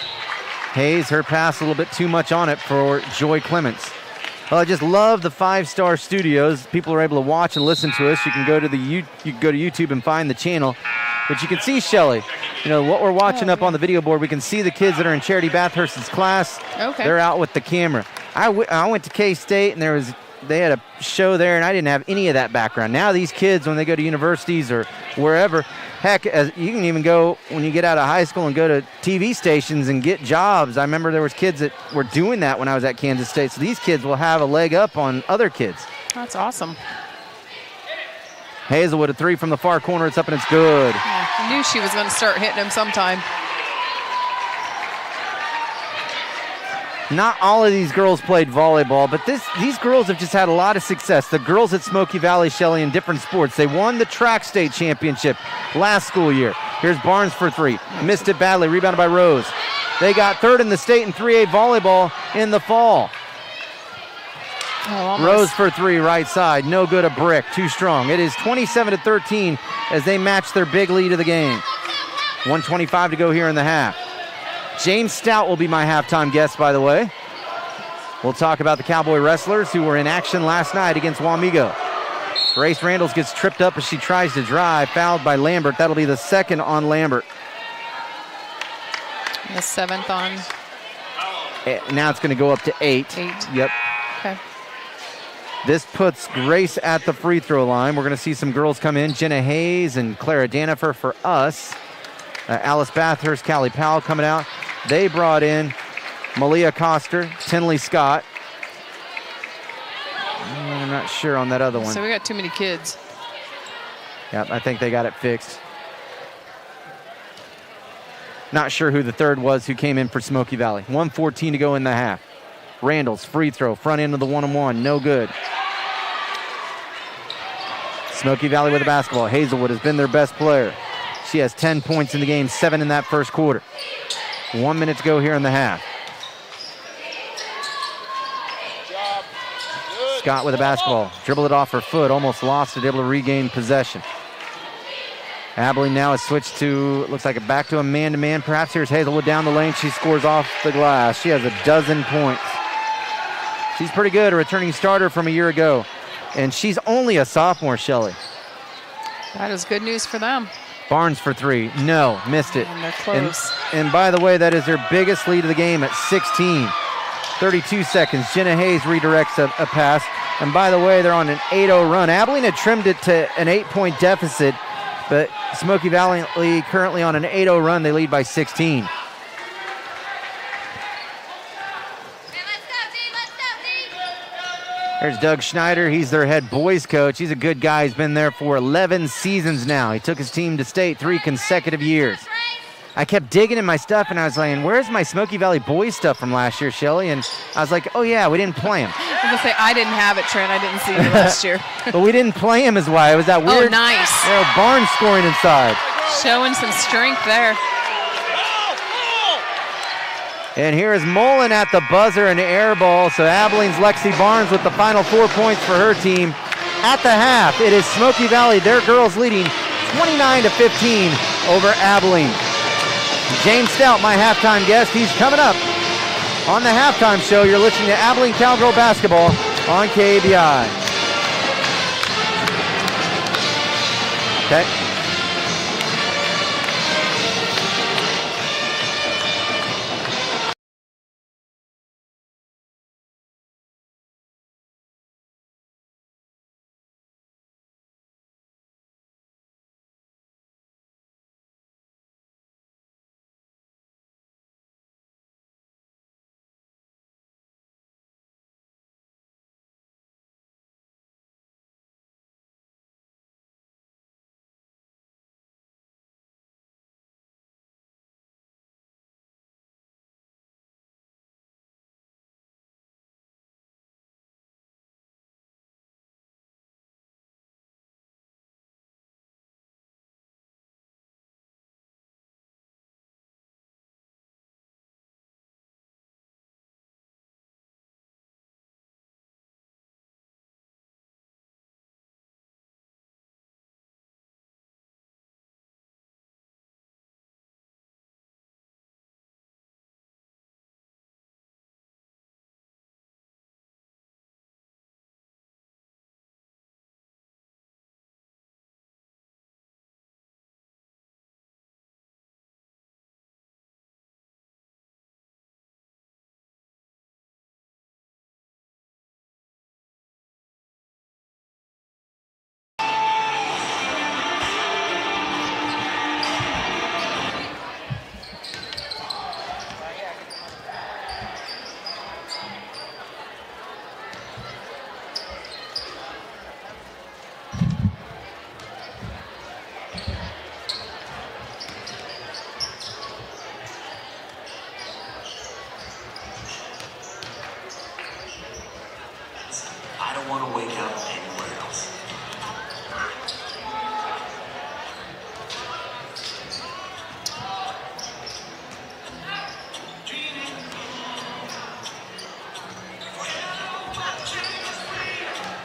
Hayes, her pass a little bit too much on it for Joy Clements. Well, I just love the 5-Star Studios. People are able to watch and listen to us. You can go to YouTube and find the channel. But you can see Shelly. You know what we're watching up on the video board. We can see the kids that are in Charity Bathurst's class. Okay. They're out with the camera. I went to K-State and they had a show there, and I didn't have any of that background. Now these kids, when they go to universities or wherever, heck, you can even go when you get out of high school and go to TV stations and get jobs. I remember there was kids that were doing that when I was at Kansas State. So these kids will have a leg up on other kids. That's awesome. Hazelwood, a 3 from the far corner. It's up and it's good. Yeah, I knew she was going to start hitting him sometime. Not all of these girls played volleyball, but these girls have just had a lot of success. The girls at Smoky Valley, Shelly, in different sports. They won the track state championship last school year. Here's Barnes for 3. Missed it badly. Rebounded by Rose. They got 3rd in the state in 3A volleyball in the fall. Rose for 3, right side. No good, a brick. Too strong. It is 27-13 as they match their big lead of the game. 1:25 to go here in the half. James Stout will be my halftime guest, by the way. We'll talk about the Cowboy Wrestlers who were in action last night against Wamego. Grace Randalls gets tripped up as she tries to drive, fouled by Lambert. That'll be the 2nd on Lambert. The 7th on. Now it's going to go up to 8. 8. Yep. Okay. This puts Grace at the free throw line. We're going to see some girls come in. Jenna Hayes and Clara Danifer for us. Alice Bathurst, Callie Powell coming out. They brought in Malia Coster, Tinley Scott. I'm not sure on that other one. So we got too many kids. Yep, I think they got it fixed. Not sure who the 3rd was who came in for Smoky Valley. 1:14 to go in the half. Randall's free throw, front end of the 1-on-1, no good. Smoky Valley with the basketball. Hazelwood has been their best player. She has 10 points in the game, 7 in that first quarter. 1 minute to go here in the half. Scott with the basketball. Dribbled it off her foot, almost lost it, able to regain possession. Abilene now has switched to, looks like back to a man-to-man. Perhaps here's Hazelwood down the lane. She scores off the glass. She has 12 points. She's pretty good, a returning starter from a year ago. And she's only a sophomore, Shelly. That is good news for them. Barnes for 3. No, missed it. And they're close. And by the way, that is their biggest lead of the game at 16. 32 seconds. Jenna Hayes redirects a pass. And by the way, they're on an 8-0 run. Abilene had trimmed it to an 8-point deficit, but Smoky Valley currently on an 8-0 run. They lead by 16. There's Doug Schneider. He's their head boys coach. He's a good guy. He's been there for 11 seasons now. He took his team to state 3 consecutive years. I kept digging in my stuff, and I was like, where's my Smoky Valley boys stuff from last year, Shelly? And I was like, oh, yeah, we didn't play him. I was going to say, I didn't have it, Trent. I didn't see it last year. But we didn't play him is why. It was that weird. Oh, nice. Barnes scoring inside. Showing some strength there. And here is Mullen at the buzzer, an air ball. So Abilene's Lexi Barnes with the final 4 points for her team. At the half, it is Smoky Valley, their girls leading 29-15 over Abilene. James Stout, my halftime guest, he's coming up on the halftime show. You're listening to Abilene Cowgirl Basketball on KABI. Okay. want to wake up anywhere else.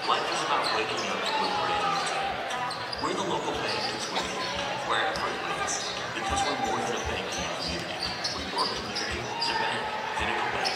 Life is about waking up to a brand new day. We're the local bank that's with you, wherever it leads, because we're more than a banking community. We work community to bank, Pinnacle Bank.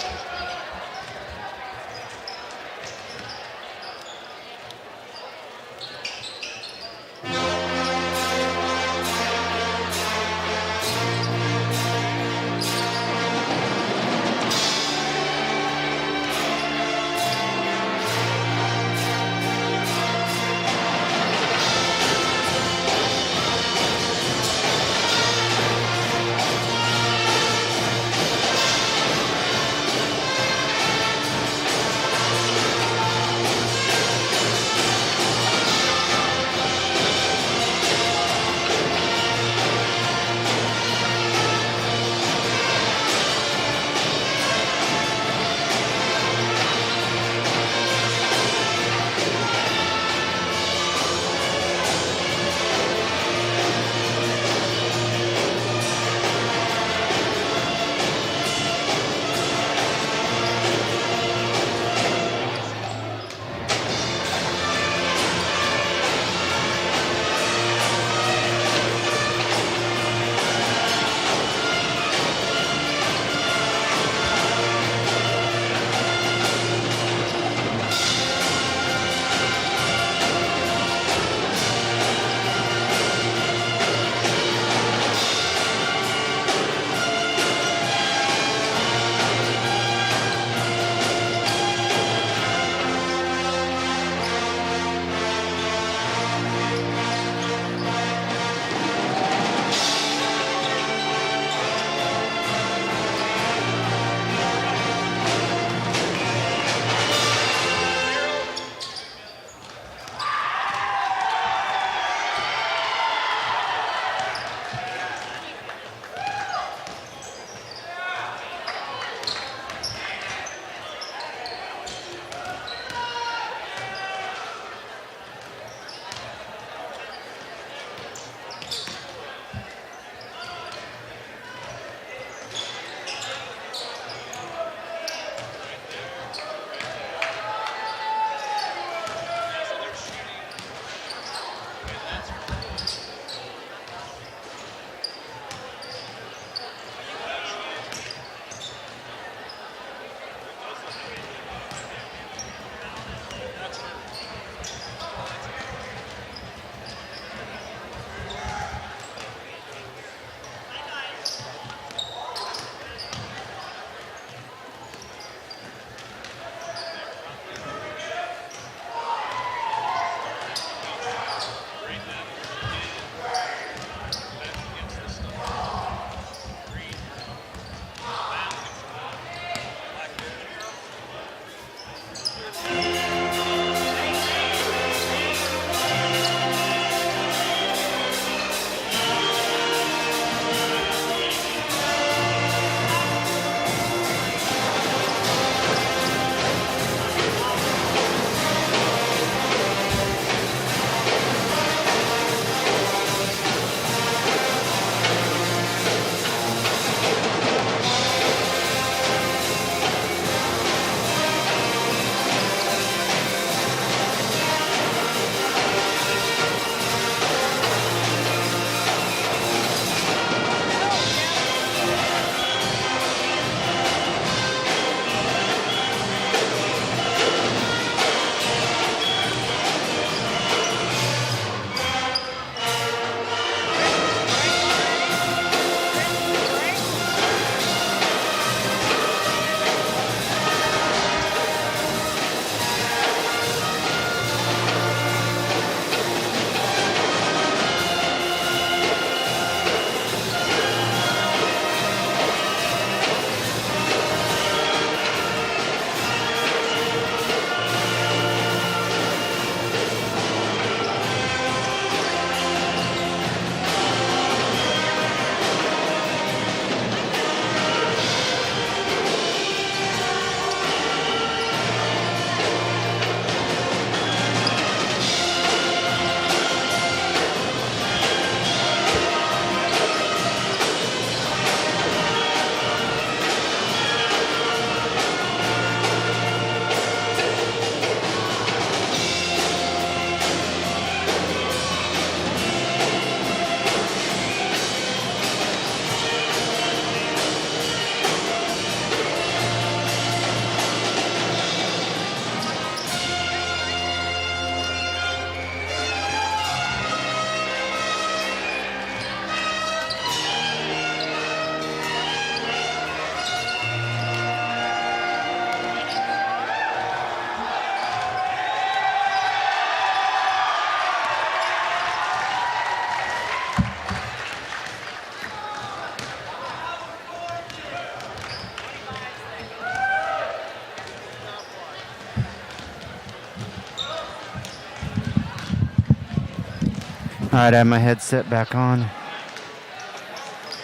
All right, I have my headset back on.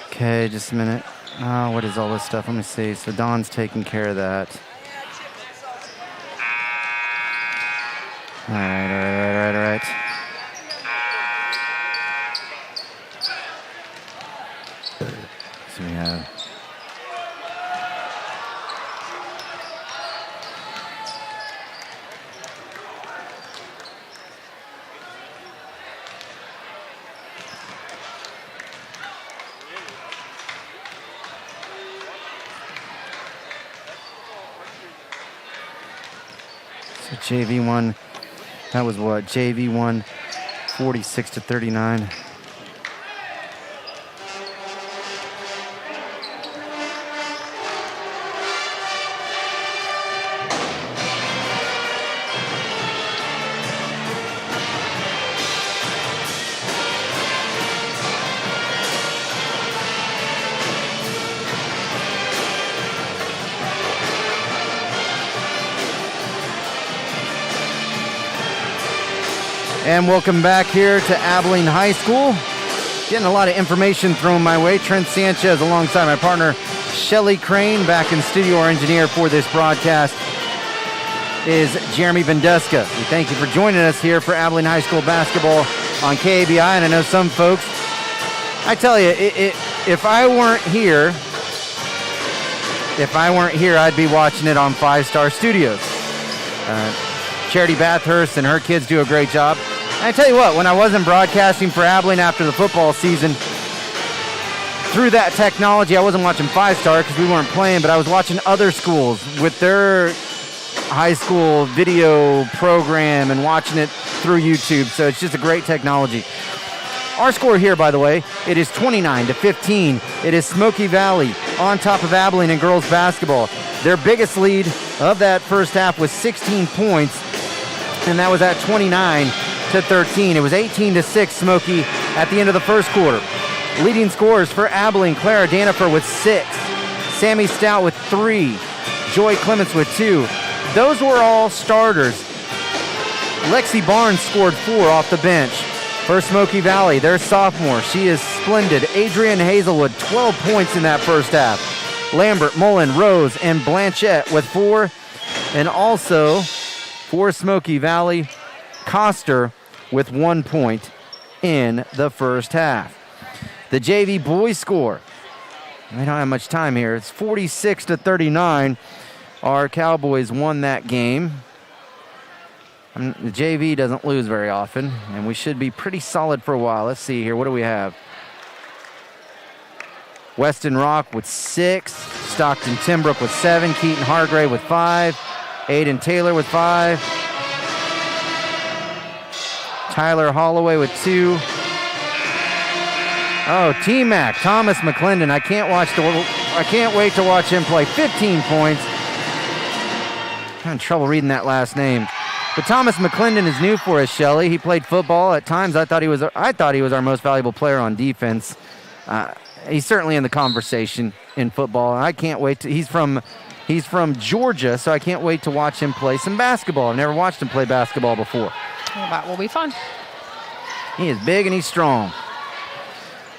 Okay, just a minute. Oh, what is all this stuff? Let me see. So Don's taking care of that. All right. So we have... So JV1, that was what? JV1, 46-39. And welcome back here to Abilene High School. Getting a lot of information thrown my way. Trent Sanchez alongside my partner, Shelly Crane, back in studio. Our engineer for this broadcast is Jeremy Vendeska. We thank you for joining us here for Abilene High School basketball on KABI. And I know some folks, I tell you, if I weren't here, I'd be watching it on 5 Star Studios. Charity Bathurst and her kids do a great job. And I tell you what, when I wasn't broadcasting for Abilene after the football season, through that technology, I wasn't watching 5 Star because we weren't playing, but I was watching other schools with their high school video program and watching it through YouTube. So it's just a great technology. Our score here, by the way, it is 29-15. It is Smoky Valley on top of Abilene in girls basketball. Their biggest lead of that first half was 16 points, and that was at 29-13. It was 18-6 Smoky at the end of the first quarter. Leading scorers for Abilene, Clara Danifer with 6, Sammy Stout with 3, Joy Clements with 2. Those were all starters. Lexi Barnes scored 4 off the bench. For Smoky Valley, their sophomore, she is splendid. Adrienne Hazelwood, 12 points in that first half. Lambert, Mullen, Rose, and Blanchette with 4. And also for Smoky Valley, Coster with 1 point in the first half. The JV boys score. We don't have much time here. It's 46-39. Our Cowboys won that game. The JV doesn't lose very often, and we should be pretty solid for a while. Let's see here. What do we have? Weston Rock with 6. Stockton Timbrook with 7. Keaton Hargrave with 5. Aiden Taylor with 5. Tyler Holloway with 2. Oh, T-Mac, Thomas McClendon. I can't wait to watch him play. 15 points. I'm having trouble reading that last name. But Thomas McClendon is new for us, Shelley. He played football. At times, I thought he was our most valuable player on defense. He's certainly in the conversation in football. I can't wait to. He's from Georgia, so I can't wait to watch him play some basketball. I've never watched him play basketball before. Well, that will be fun. He is big and he's strong.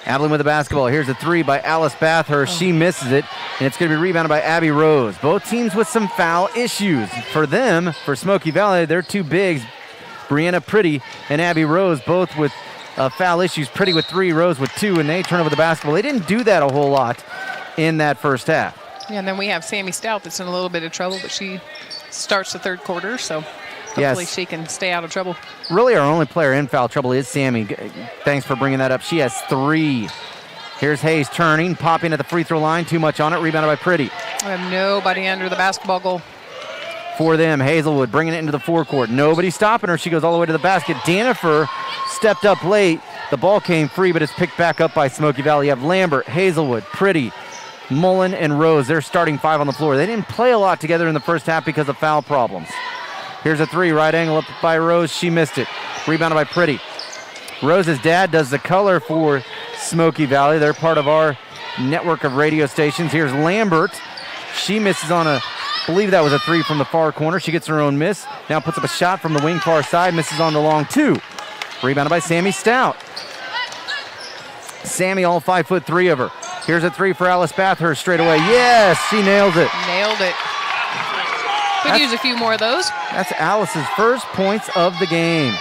Abilene with the basketball. Here's a 3 by Alice Bathurst. She misses it, and it's going to be rebounded by Abby Rose. Both teams with some foul issues. For them, for Smoky Valley, they're 2 bigs, Brianna Pretty and Abby Rose, both with foul issues. Pretty with 3, Rose with 2, and they turn over the basketball. They didn't do that a whole lot in that first half. Yeah, and then we have Sammy Stout that's in a little bit of trouble, but she starts the third quarter, so hopefully she can stay out of trouble. Really, our only player in foul trouble is Sammy. Thanks for bringing that up. She has 3. Here's Hayes turning, popping at the free throw line. Too much on it. Rebounded by Pretty. We have nobody under the basketball goal. For them, Hazelwood bringing it into the forecourt. Nobody stopping her. She goes all the way to the basket. Danifer stepped up late. The ball came free, but it's picked back up by Smoky Valley. You have Lambert, Hazelwood, Pretty, Mullen, and Rose. They're starting 5 on the floor. They didn't play a lot together in the first half because of foul problems. Here's a 3, right angle up by Rose. She missed it. Rebounded by Pretty. Rose's dad does the color for Smoky Valley. They're part of our network of radio stations. Here's Lambert. She misses on I believe that was a 3 from the far corner. She gets her own miss. Now puts up a shot from the wing far side. Misses on the long 2. Rebounded by Sammy Stout. Sammy, all 5'3" of her. Here's a three for Alice Bathurst straight away. Yes, she nails it. Nailed it. Could use a few more of those. That's Alice's first points of the game.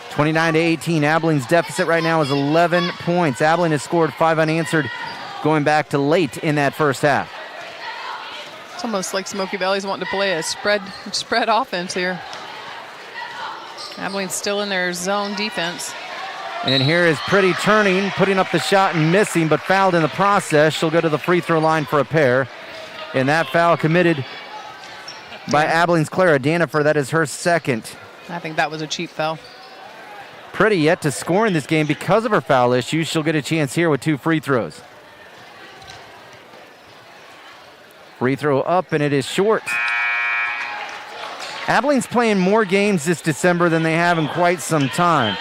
29-18. Abilene's deficit right now is 11 points. Abilene has scored 5 unanswered going back to late in that first half. It's almost like Smoky Valley's wanting to play a spread offense here. Abilene's still in their zone defense. And here is Pretty turning, putting up the shot and missing, but fouled in the process. She'll go to the free throw line for a pair. And that foul committed by Abilene's Clara Danifer. That is her second. I think that was a cheap foul. Pretty yet to score in this game because of her foul issues. She'll get a chance here with 2 free throws. Free throw up, and it is short. Abilene's playing more games this December than they have in quite some time.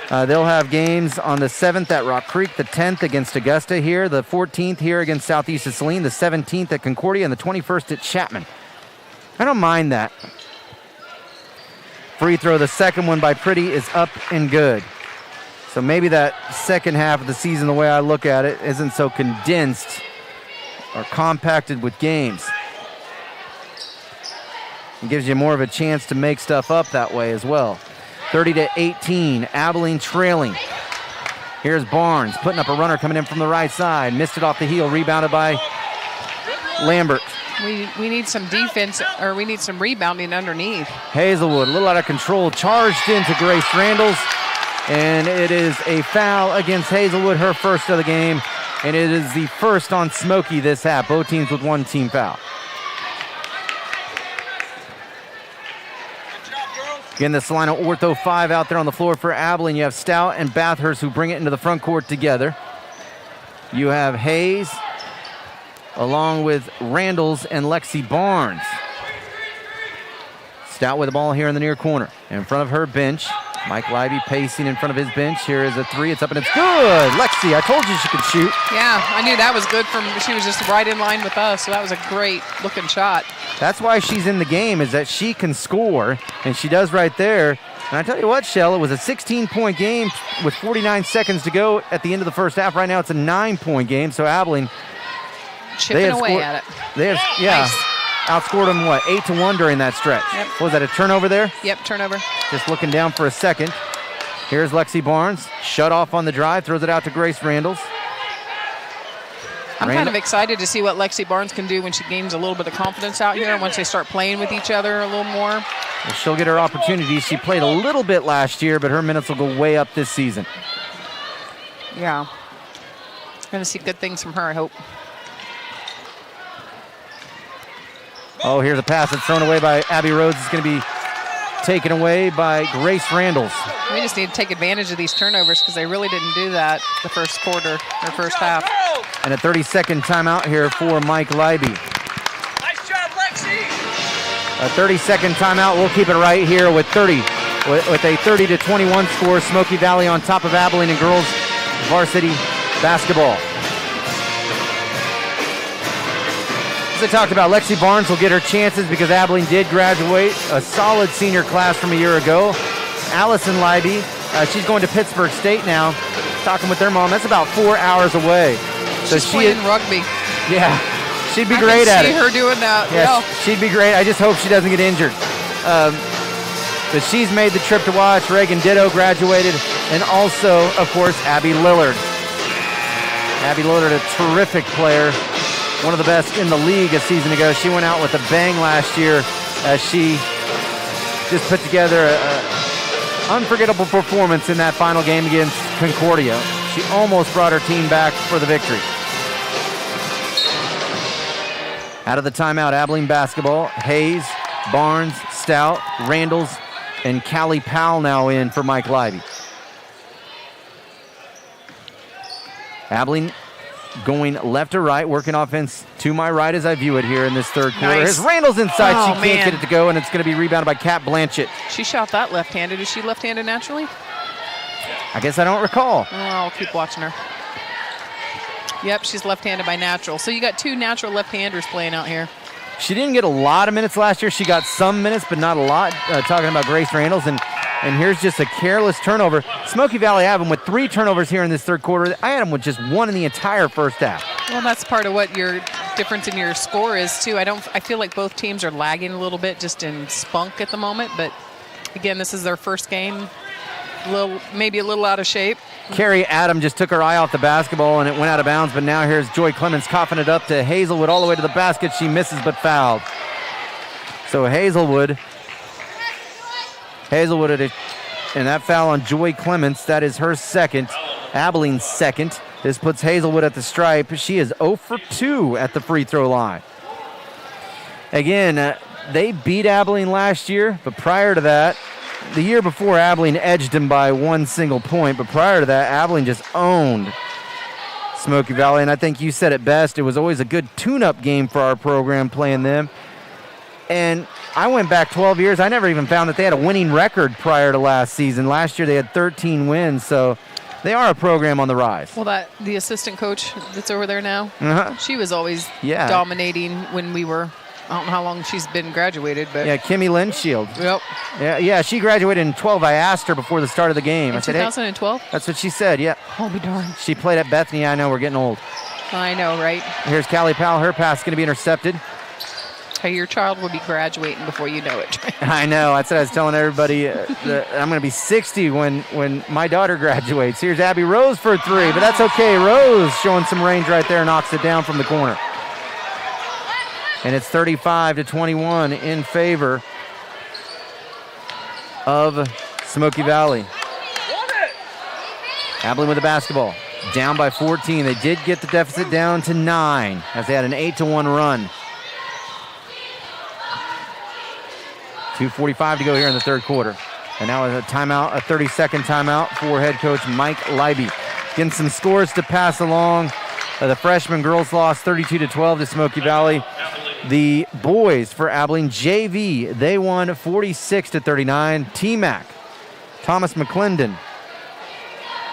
They'll have games on the 7th at Rock Creek, the 10th against Augusta here, the 14th here against Southeast of Saline, the 17th at Concordia, and the 21st at Chapman. I don't mind that. Free throw, the second one by Pretty, is up and good. So maybe that second half of the season, the way I look at it, isn't so condensed or compacted with games. It gives you more of a chance to make stuff up that way as well. 30-18, Abilene trailing. Here's Barnes putting up a runner coming in from the right side. Missed it off the heel, rebounded by Lambert. We need some defense, or we need some rebounding underneath. Hazelwood, a little out of control, charged into Grace Randalls, and it is a foul against Hazelwood, her first of the game, and it is the first on Smoky this half. Both teams with 1 team foul. Again, the Salina Ortho 5 out there on the floor for Abilene. You have Stout and Bathurst who bring it into the front court together. You have Hayes along with Randalls and Lexi Barnes. Stout with the ball here in the near corner. In front of her bench, Mike Libby pacing in front of his bench. Here is a 3. It's up and it's good. Lexi, I told you she could shoot. Yeah, I knew that was good. She was just right in line with us, so that was a great looking shot. That's why she's in the game, is that she can score, and she does right there. And I tell you what, Shell, it was a 16-point game with 49 seconds to go at the end of the first half. Right now it's a 9-point game, so Abilene chipping away at it. They have, Nice. outscored them, 8-1 during that stretch. Yep. What was that, a turnover there? Yep, turnover. Just looking down for a second. Here's Lexi Barnes, shut off on the drive, throws it out to Grace Randalls. I'm kind of excited to see what Lexi Barnes can do when she gains a little bit of confidence out here, once they start playing with each other a little more. Well, she'll get her opportunity. She played a little bit last year, but her minutes will go way up this season. Yeah. Going to see good things from her, I hope. Oh, here's a pass that's thrown away by Abby Rhodes. It's going to be taken away by Grace Randalls. We just need to take advantage of these turnovers because they really didn't do that the first quarter or first half. And a 30-second timeout here for Mike Libby. Nice job, Lexi. A 30-second timeout. We'll keep it right here with 30. With a 30-21 score, Smoky Valley on top of Abilene in girls varsity basketball. As I talked about, Lexi Barnes will get her chances because Abilene did graduate a solid senior class from a year ago. Allison Libby, she's going to Pittsburgh State now, talking with their mom. That's about 4 hours away. So she's playing rugby. Yeah, she'd be great at it. I can see her doing that. Yeah, she'd be great. I just hope she doesn't get injured. But she's made the trip to watch. Reagan Ditto graduated. And also, of course, Abby Lillard. Abby Lillard, a terrific player. One of the best in the league a season ago. She went out with a bang last year as she just put together an unforgettable performance in that final game against Concordia. She almost brought her team back for the victory. Out of the timeout, Abilene basketball. Hayes, Barnes, Stout, Randalls, and Callie Powell now in for Mike Libby. Abilene going left to right, working offense to my right as I view it here in this third quarter. Nice. Here's Randalls inside. Oh, she can't get it to go, and it's going to be rebounded by Kat Blanchett. She shot that left-handed. Is she left-handed naturally? I guess I don't recall. Oh, I'll keep watching her. Yep, she's left-handed by natural. So you got 2 natural left-handers playing out here. She didn't get a lot of minutes last year. She got some minutes, but not a lot. Talking about Grace Randalls. And And here's just a careless turnover. Smoky Valley have them with 3 turnovers here in this third quarter. I had them with just 1 in the entire first half. Well, that's part of what your difference in your score is, too. I feel like both teams are lagging a little bit just in spunk at the moment. But, again, this is their first game. Maybe a little out of shape. Carrie Adam just took her eye off the basketball, and it went out of bounds. But now here's Joy Clemens coughing it up to Hazelwood all the way to the basket. She misses but fouled. So Hazelwood, and that foul on Joy Clements, that is her second, Abilene's second. This puts Hazelwood at the stripe. She is 0 for 2 at the free throw line. Again, they beat Abilene last year, but prior to that, the year before, Abilene edged them by 1 single point, but prior to that, Abilene just owned Smoky Valley, and I think you said it best. It was always a good tune-up game for our program playing them. And I went back 12 years. I never even found that they had a winning record prior to last season. Last year they had 13 wins, so they are a program on the rise. Well, the assistant coach that's over there now, she was always dominating when we were, I don't know how long she's been graduated. But yeah, Kimmy Linshield. Yep. Yeah, she graduated in 12. I asked her before the start of the game. In 2012? That's what she said, yeah. I'll be darned. She played at Bethany. I know, we're getting old. I know, right? Here's Callie Powell. Her pass is going to be intercepted. Hey, your child will be graduating before you know it. I know. That's what I was telling everybody. That I'm going to be 60 when my daughter graduates. Here's Abby Rose for 3, but that's okay. Rose showing some range right there, knocks it down from the corner. And it's 35-21 in favor of Smoky Valley. Abilene with the basketball. Down by 14. They did get the deficit down to 9 as they had an 8-1 run. 2:45 to go here in the third quarter. And now a timeout, a 30-second timeout for head coach Mike Leiby. Getting some scores to pass along. The freshman girls lost 32-12 to Smoky Valley. The boys for Abilene JV, they won 46-39. T-Mac, Thomas McClendon,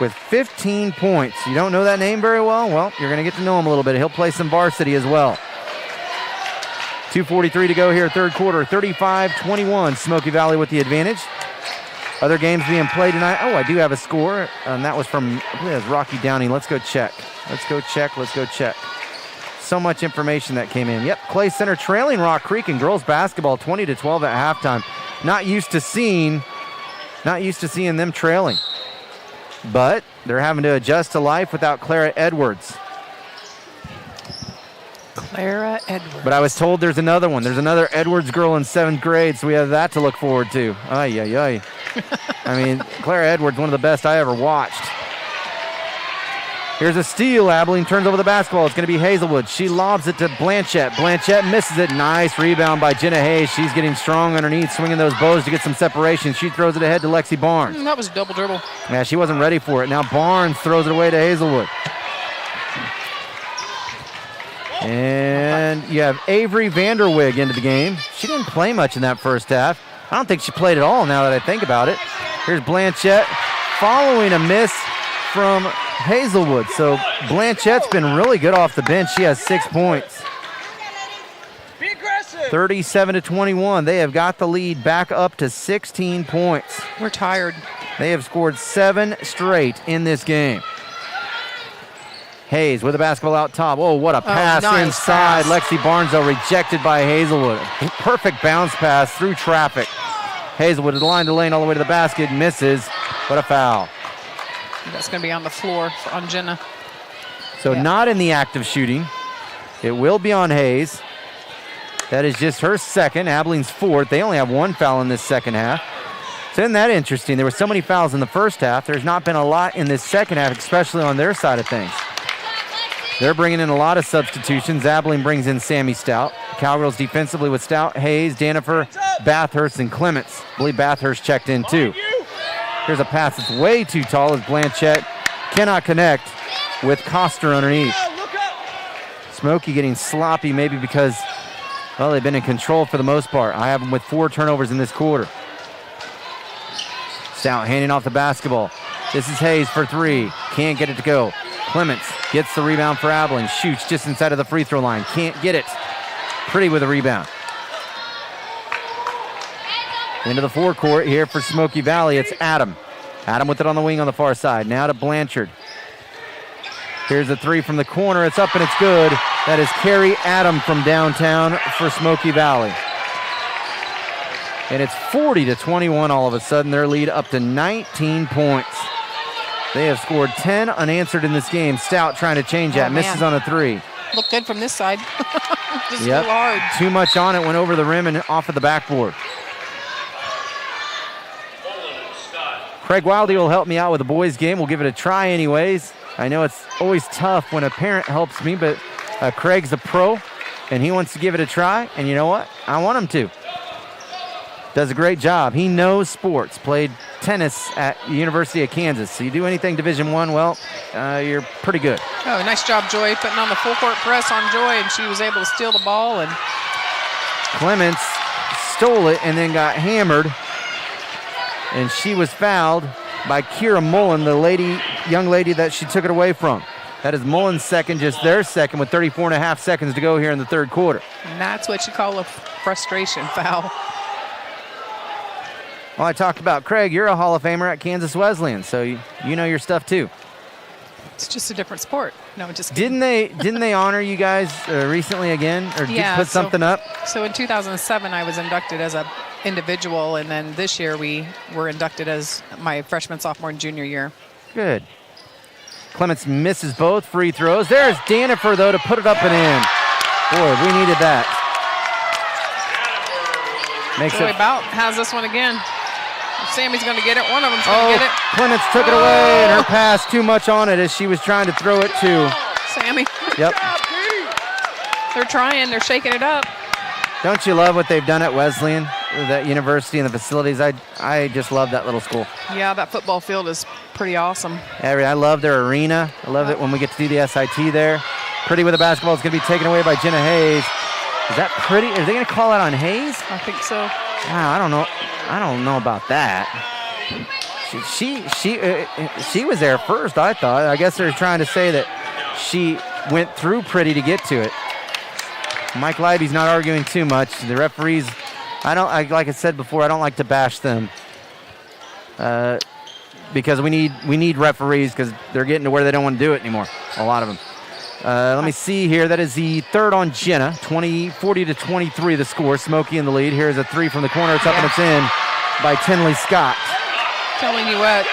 with 15 points. You don't know that name very well? Well, you're going to get to know him a little bit. He'll play some varsity as well. 2:43 to go here, third quarter. 35-21, Smoky Valley with the advantage. Other games being played tonight. Oh, I do have a score, and that was from, I believe it was Rocky Downey. Let's go check. So much information that came in. Yep, Clay Center trailing Rock Creek in girls basketball 20-12 at halftime. Not used to seeing them trailing. But they're having to adjust to life without Clara Edwards. Clara Edwards. But I was told there's another one. There's another Edwards girl in 7th grade, so we have that to look forward to. Ay, ay, ay. I mean, Clara Edwards, one of the best I ever watched. Here's a steal. Abilene turns over the basketball. It's going to be Hazelwood. She lobs it to Blanchette. Blanchette misses it. Nice rebound by Jenna Hayes. She's getting strong underneath, swinging those bows to get some separation. She throws it ahead to Lexi Barnes. That was a double dribble. Yeah, she wasn't ready for it. Now Barnes throws it away to Hazelwood. And you have Avery Vanderwig into the game. She didn't play much in that first half. I don't think she played at all now that I think about it. Here's Blanchette following a miss from Hazelwood. So Blanchette's been really good off the bench. She has 6 points. 37-21. They have got the lead back up to 16 points. We're tired. They have scored 7 straight in this game. Hayes with the basketball out top. Oh, what a pass inside. Pass. Lexi Barnes, though, rejected by Hazelwood. Perfect bounce pass through traffic. Hazelwood to the line to lane all the way to the basket. Misses. What a foul. That's going to be on the floor on Jenna. So not in the act of shooting. It will be on Hayes. That is just her second. Abilene's 4th. They only have 1 foul in this second half. So isn't that interesting? There were so many fouls in the first half. There's not been a lot in this second half, especially on their side of things. They're bringing in a lot of substitutions. Abilene brings in Sammy Stout. Cowgirls defensively with Stout, Hayes, Danifer, Bathurst, and Clements. I believe Bathurst checked in too. Here's a pass that's way too tall as Blanchette cannot connect with Coster underneath. Smoky getting sloppy maybe because, well, they've been in control for the most part. I have them with 4 turnovers in this quarter. Stout handing off the basketball. This is Hayes for 3. Can't get it to go. Clements gets the rebound for Abilene. Shoots just inside of the free throw line. Can't get it. Pretty with a rebound. Into the forecourt here for Smoky Valley. It's Adam. Adam with it on the wing on the far side. Now to Blanchard. Here's a three from the corner. It's up and it's good. That is Carrie Adam from downtown for Smoky Valley. And it's 40-21 all of a sudden. Their lead up to 19 points. They have scored 10 unanswered in this game. Stout trying to change that. Misses on a three. Look good from this side. Just a Yep. little hard. Too much on it. Went over the rim and off of the backboard. Craig Wildy will help me out with the boys' game. We'll give it a try anyways. I know it's always tough when a parent helps me, but Craig's a pro, and he wants to give it a try. And you know what? I want him to. Does a great job. He knows sports. Played tennis at the University of Kansas. So you do anything Division I, well, you're pretty good. Oh, nice job, Joy, putting on the full court press on Joy, and she was able to steal the ball. And Clements stole it and then got hammered. And she was fouled by Kira Mullen, the young lady that she took it away from. That is Mullen's second, just their second, with 34 and a half seconds to go here in the third quarter. And that's what you call a frustration foul. Well, I talked about Craig. You're a Hall of Famer at Kansas Wesleyan, so you know your stuff too. It's just a different sport. No, just kidding. Didn't they honor you guys recently again, or did you put something up? So in 2007, I was inducted as a individual, and then this year we were inducted as my freshman, sophomore, and junior year. Good. Clements misses both free throws. There's Danifer, though, to put it up and in. Boy, we needed that. Joy Bout has this one again. Sammy's going to get it. One of them's going to get it. Clements took it away, and her pass too much on it as she was trying to throw it to Sammy. Yep. They're trying. They're shaking it up. Don't you love what they've done at Wesleyan, that university and the facilities? I just love that little school. Yeah, that football field is pretty awesome. I love their arena. I love it when we get to do the SIT there. Pretty with the basketball is going to be taken away by Jenna Hayes. Is that Pretty? Are they going to call out on Hayes? I think so. Wow, I don't know. I don't know about that. She was there first, I thought. I guess they're trying to say that she went through Pretty to get to it. Mike Leiby's not arguing too much. The referees, like I said before, I don't like to bash them because we need referees because they're getting to where they don't want to do it anymore. A lot of them. Let me see here. That is the third on Jenna. 40-23 the score. Smoky in the lead. Here's a three from the corner. It's up and it's in by Tinley Scott. Telling you what,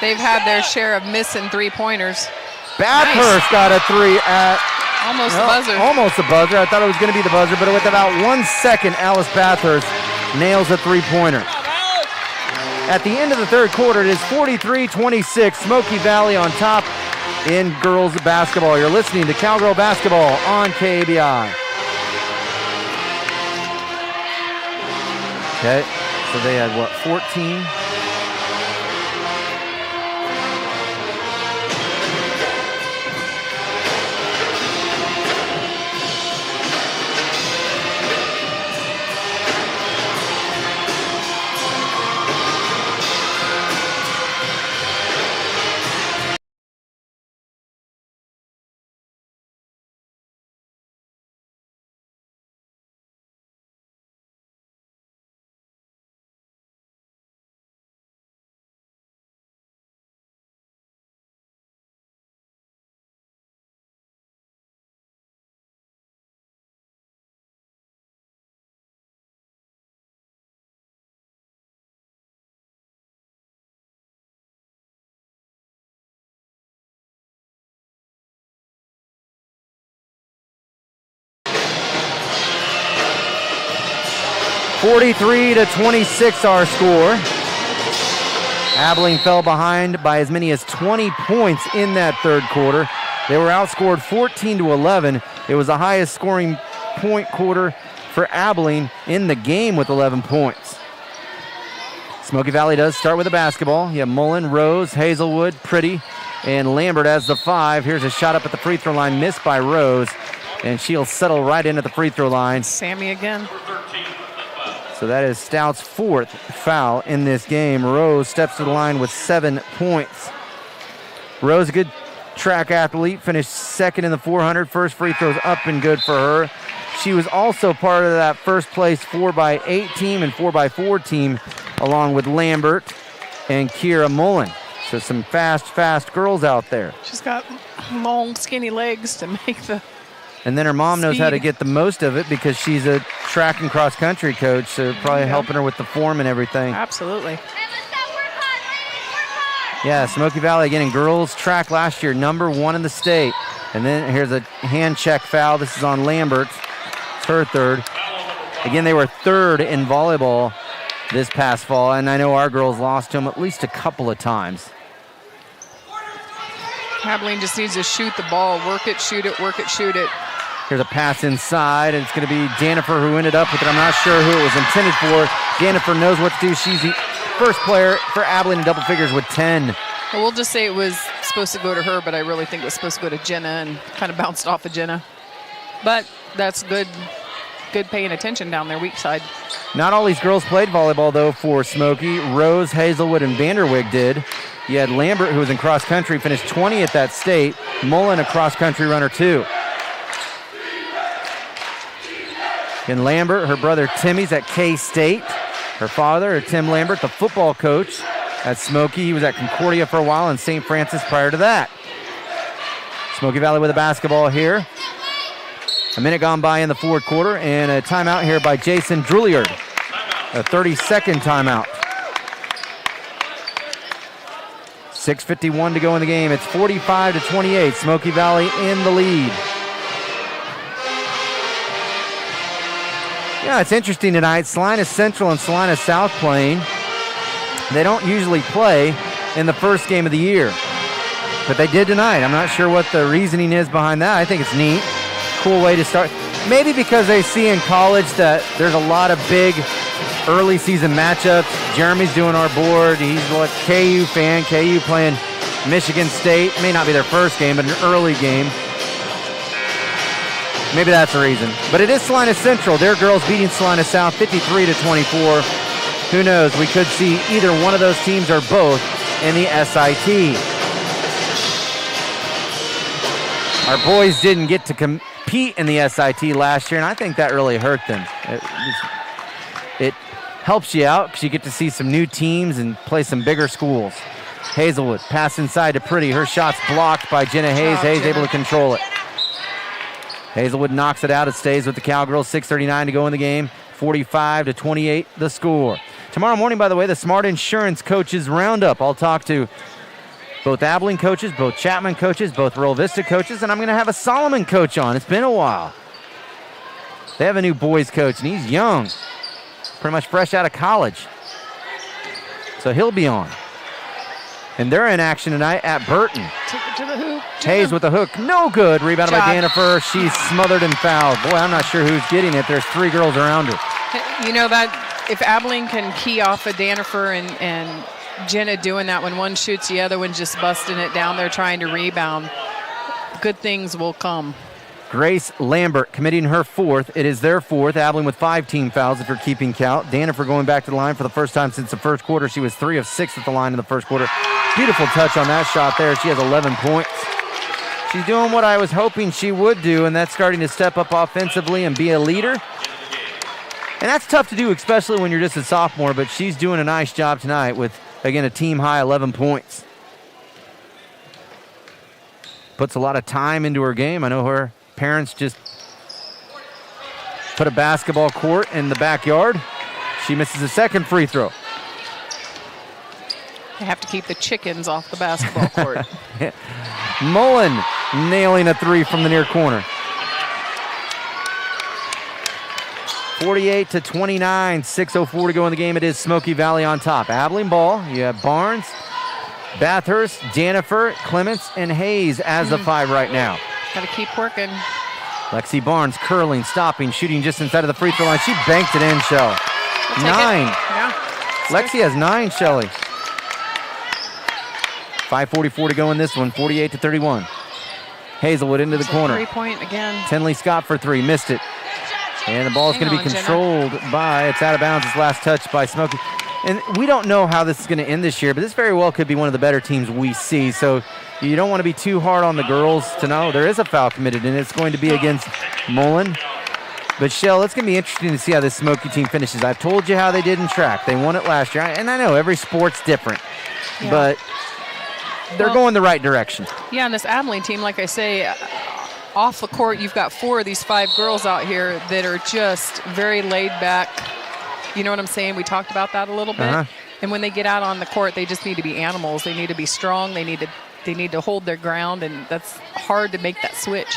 they've had their share of missing three-pointers. Bathurst got a three at almost the buzzer. Almost the buzzer. I thought it was going to be the buzzer, but with about 1 second, Alice Bathurst nails a three-pointer. At the end of the third quarter, it is 43-26. Smoky Valley on top in girls basketball. You're listening to Cowgirl Basketball on KABI. Okay, so they had, 14? (43-26) our score. Abilene fell behind by as many as 20 points in that third quarter. They were outscored 14-11. It was the highest scoring point quarter for Abilene in the game with 11 points. Smoky Valley does start with the basketball. You have Mullen, Rose, Hazelwood, Pretty, and Lambert as the five. Here's a shot up at the free throw line, missed by Rose, and she'll settle right in at the free throw line. Sammy again. So that is Stout's fourth foul in this game. Rose steps to the line with 7 points. Rose, a good track athlete, finished second in the 400. First free throw's up and good for her. She was also part of that first place 4x8 team and 4x4 team, along with Lambert and Kira Mullen. So some fast girls out there. She's got long, skinny legs to make the And then her mom knows how to speed. get the most of it because she's a track and cross country coach, so probably helping her with the form and everything. Absolutely. Yeah, Smoky Valley again in girls track last year, #1 in the state. And then here's a hand check foul. This is on Lambert. It's her third. Again, they were third in volleyball this past fall, and I know our girls lost to them at least a couple of times. Abilene just needs to shoot the ball. Work it, shoot it, work it, shoot it. Here's a pass inside, and it's going to be Danifer who ended up with it. I'm not sure who it was intended for. Danifer knows what to do. She's the first player for Abilene in double figures with 10. Well, we'll just say it was supposed to go to her, but I really think it was supposed to go to Jenna and kind of bounced off of Jenna. But that's good paying attention down there, weak side. Not all these girls played volleyball, though, for Smoky. Rose, Hazelwood, and Vanderwig did. You had Lambert, who was in cross country, finished 20 at that state. Mullen, a cross country runner, too. And Lambert, her brother Timmy's at K-State. Her father, Tim Lambert, the football coach at Smoky. He was at Concordia for a while and St. Francis prior to that. Smoky Valley with a basketball here. A minute gone by in the fourth quarter, and a timeout here by Jason Drouillard. A 30-second timeout. 6:51 to go in the game. It's 45-28. Smoky Valley in the lead. Yeah, it's interesting tonight. Salinas Central and Salinas South playing. They don't usually play in the first game of the year, but they did tonight. I'm not sure what the reasoning is behind that. I think it's neat. Cool way to start. Maybe because they see in college that there's a lot of big early season matchups. Jeremy's doing our board. He's a KU fan. KU playing Michigan State. May not be their first game, but an early game. Maybe that's the reason. But it is Salinas Central. Their girls beating Salinas South 53-24. Who knows? We could see either one of those teams or both in the SIT. Our boys didn't get to compete in the SIT last year, and I think that really hurt them. It helps you out because you get to see some new teams and play some bigger schools. Hazelwood, pass inside to Pretty. Her shot's blocked by Jenna Hayes. Hayes able to control it. Hazelwood knocks it out. It stays with the Cowgirls. 6:39 to go in the game. 45-28 the score. Tomorrow morning, by the way, the Smart Insurance Coaches Roundup. I'll talk to both Abilene coaches, both Chapman coaches, both Royal Vista coaches, and I'm going to have a Solomon coach on. It's been a while. They have a new boys coach, and he's young, pretty much fresh out of college. So he'll be on. And they're in action tonight at Burton. Took it to the hoop. Hayes with the hook. No good. Rebounded by Danifer. She's smothered and fouled. Boy, I'm not sure who's getting it. There's three girls around her. You know that if Abilene can key off of Danifer and Jenna doing that, when one shoots, the other one's just busting it down there trying to rebound, good things will come. Grace Lambert committing her fourth. It is their fourth. Abilene with 5 team fouls if you're keeping count. Danifer going back to the line for the first time since the first quarter. She was 3 of 6 at the line in the first quarter. Beautiful touch on that shot there. She has 11 points. She's doing what I was hoping she would do, and that's starting to step up offensively and be a leader. And that's tough to do, especially when you're just a sophomore, but she's doing a nice job tonight with, again, a team-high 11 points. Puts a lot of time into her game. I know her parents just put a basketball court in the backyard. She misses a second free throw. They have to keep the chickens off the basketball court. Mullen nailing a 3 from the near corner. 48-29, 6:04 to go in the game. It is Smoky Valley on top. Abilene ball. You have Barnes, Bathurst, Danifer, Clements, and Hayes as the 5 right now. Got to keep working. Lexi Barnes curling, stopping, shooting just inside of the free throw line. She banked it in, Shell. 9. Yeah. Lexi has 9, Shelly. 5:44 to go in this one, 48-31. Hazelwood into the corner. 3-point again. Tenley Scott for 3, missed it. And the ball's going to be controlled by, it's out of bounds, it's last touch by Smoky. And we don't know how this is going to end this year, but this very well could be one of the better teams we see. So you don't want to be too hard on the girls to know there is a foul committed, and it's going to be against Mullen. But, Shell, it's going to be interesting to see how this Smoky team finishes. I've told you how they did in track. They won it last year. And I know every sport's different. Yeah. But they're going the right direction. Yeah, and this Abilene team, like I say, off the court, you've got 4 of these 5 girls out here that are just very laid back. You know what I'm saying? We talked about that a little bit. And when they get out on the court, they just need to be animals. They need to be strong. They need to hold their ground, and that's hard to make that switch.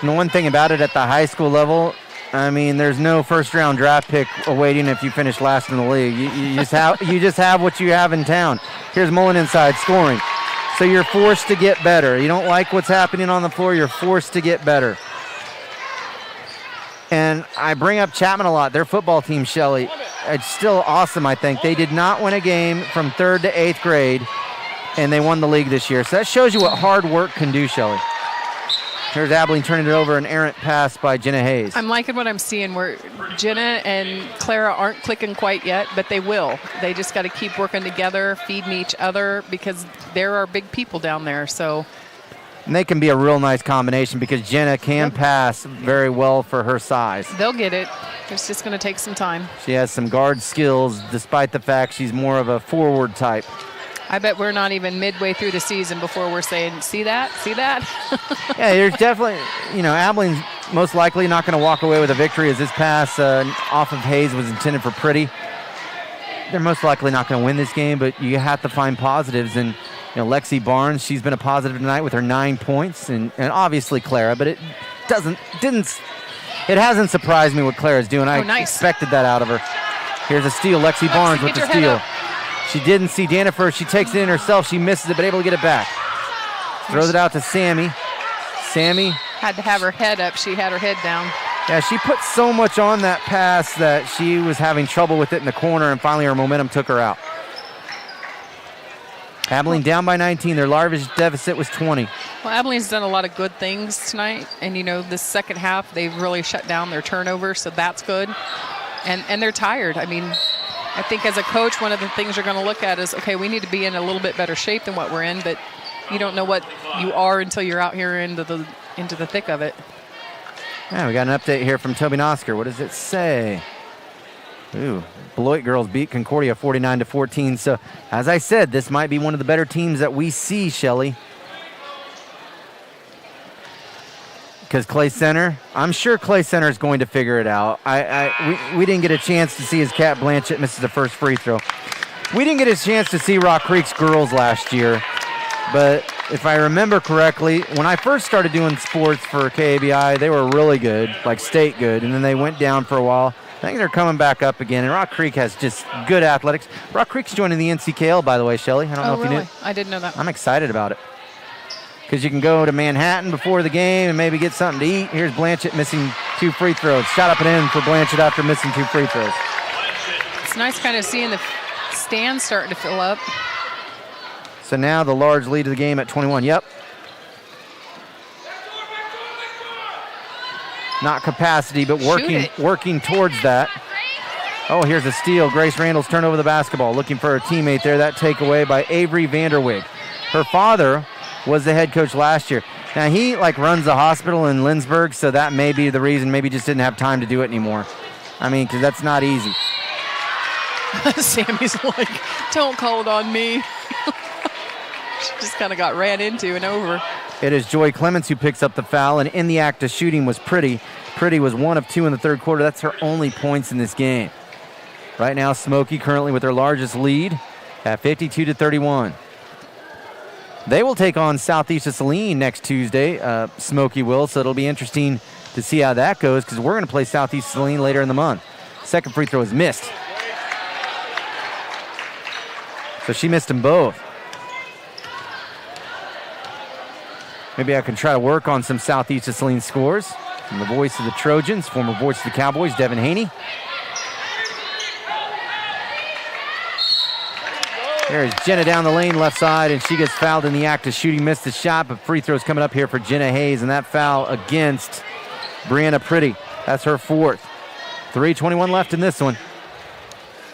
And the one thing about it at the high school level, I mean, there's no first-round draft pick awaiting if you finish last in the league. You just have what you have in town. Here's Mullen inside scoring. So you're forced to get better. You don't like what's happening on the floor, you're forced to get better. And I bring up Chapman a lot. Their football team, Shelley, it's still awesome, I think. They did not win a game from 3rd to 8th grade, and they won the league this year. So that shows you what hard work can do, Shelley. Here's Abilene turning it over, an errant pass by Jenna Hayes. I'm liking what I'm seeing where Jenna and Clara aren't clicking quite yet, but they will. They just got to keep working together, feeding each other, because there are big people down there. So, and they can be a real nice combination because Jenna can pass very well for her size. They'll get it. It's just going to take some time. She has some guard skills despite the fact she's more of a forward type. I bet we're not even midway through the season before we're saying, see that? See that? Yeah, there's definitely, Abilene's most likely not going to walk away with a victory as this pass off of Hayes was intended for Pretty. They're most likely not going to win this game, but you have to find positives. And, Lexi Barnes, she's been a positive tonight with her 9 points, and obviously Clara, but it hasn't surprised me what Clara's doing. I expected that out of her. Here's a steal, Lexi Barnes with the steal. She didn't see Danifer. She takes it in herself. She misses it, but able to get it back. Throws it out to Sammy. Sammy had to have her head up. She had her head down. Yeah, she put so much on that pass that she was having trouble with it in the corner, and finally her momentum took her out. Abilene down by 19. Their largest deficit was 20. Well, Abilene's done a lot of good things tonight, and this second half they've really shut down their turnovers, so that's good. And they're tired. I mean, I think as a coach, one of the things you're going to look at is, okay, we need to be in a little bit better shape than what we're in, but you don't know what you are until you're out here into the thick of it. Yeah, we got an update here from Toby Nosker. What does it say? Ooh, Beloit girls beat Concordia 49-14. So, as I said, this might be one of the better teams that we see, Shelley. Because Clay Center, I'm sure Clay Center is going to figure it out. We didn't get a chance to see as Kat Blanchett misses the first free throw. We didn't get a chance to see Rock Creek's girls last year. But if I remember correctly, when I first started doing sports for KABI, they were really good, like state good, and then they went down for a while. I think they're coming back up again, and Rock Creek has just good athletics. Rock Creek's joining the NCKL, by the way, Shelley. I don't know if you knew. I didn't know that. I'm excited about it. Because you can go to Manhattan before the game and maybe get something to eat. Here's Blanchett missing 2 free throws. Shot up and in for Blanchett after missing 2 free throws. It's nice kind of seeing the stands starting to fill up. So now the large lead of the game at 21. Yep. Not capacity, but working towards that. Oh, here's a steal. Grace Randall's turned over the basketball, looking for her teammate there. That takeaway by Avery Vanderwig. Her father was the head coach last year. Now, he runs a hospital in Lindsborg, so that may be the reason. Maybe just didn't have time to do it anymore. I mean, because that's not easy. Sammy's like, don't call it on me. She just kind of got ran into and over. It is Joy Clements who picks up the foul, and in the act of shooting was Pretty. Pretty was 1 of 2 in the third quarter. That's her only points in this game. Right now, Smoky currently with their largest lead at 52-31. They will take on Southeast of Saline next Tuesday. Smoky will, so it'll be interesting to see how that goes because we're going to play Southeast of Saline later in the month. Second free throw is missed. So she missed them both. Maybe I can try to work on some Southeast of Saline scores. From the voice of the Trojans, former voice of the Cowboys, Devin Haney. There's Jenna down the lane, left side, and she gets fouled in the act of shooting. Missed the shot, but free throws coming up here for Jenna Hayes, and that foul against Brianna Pretty. That's her 4th. 3:21 left in this one.